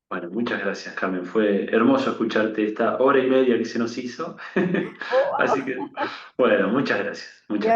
Bueno, muchas gracias, Carmen. Fue hermoso escucharte esta hora y media que se nos hizo. Oh, Así que, bueno, muchas gracias. y Muchas ahora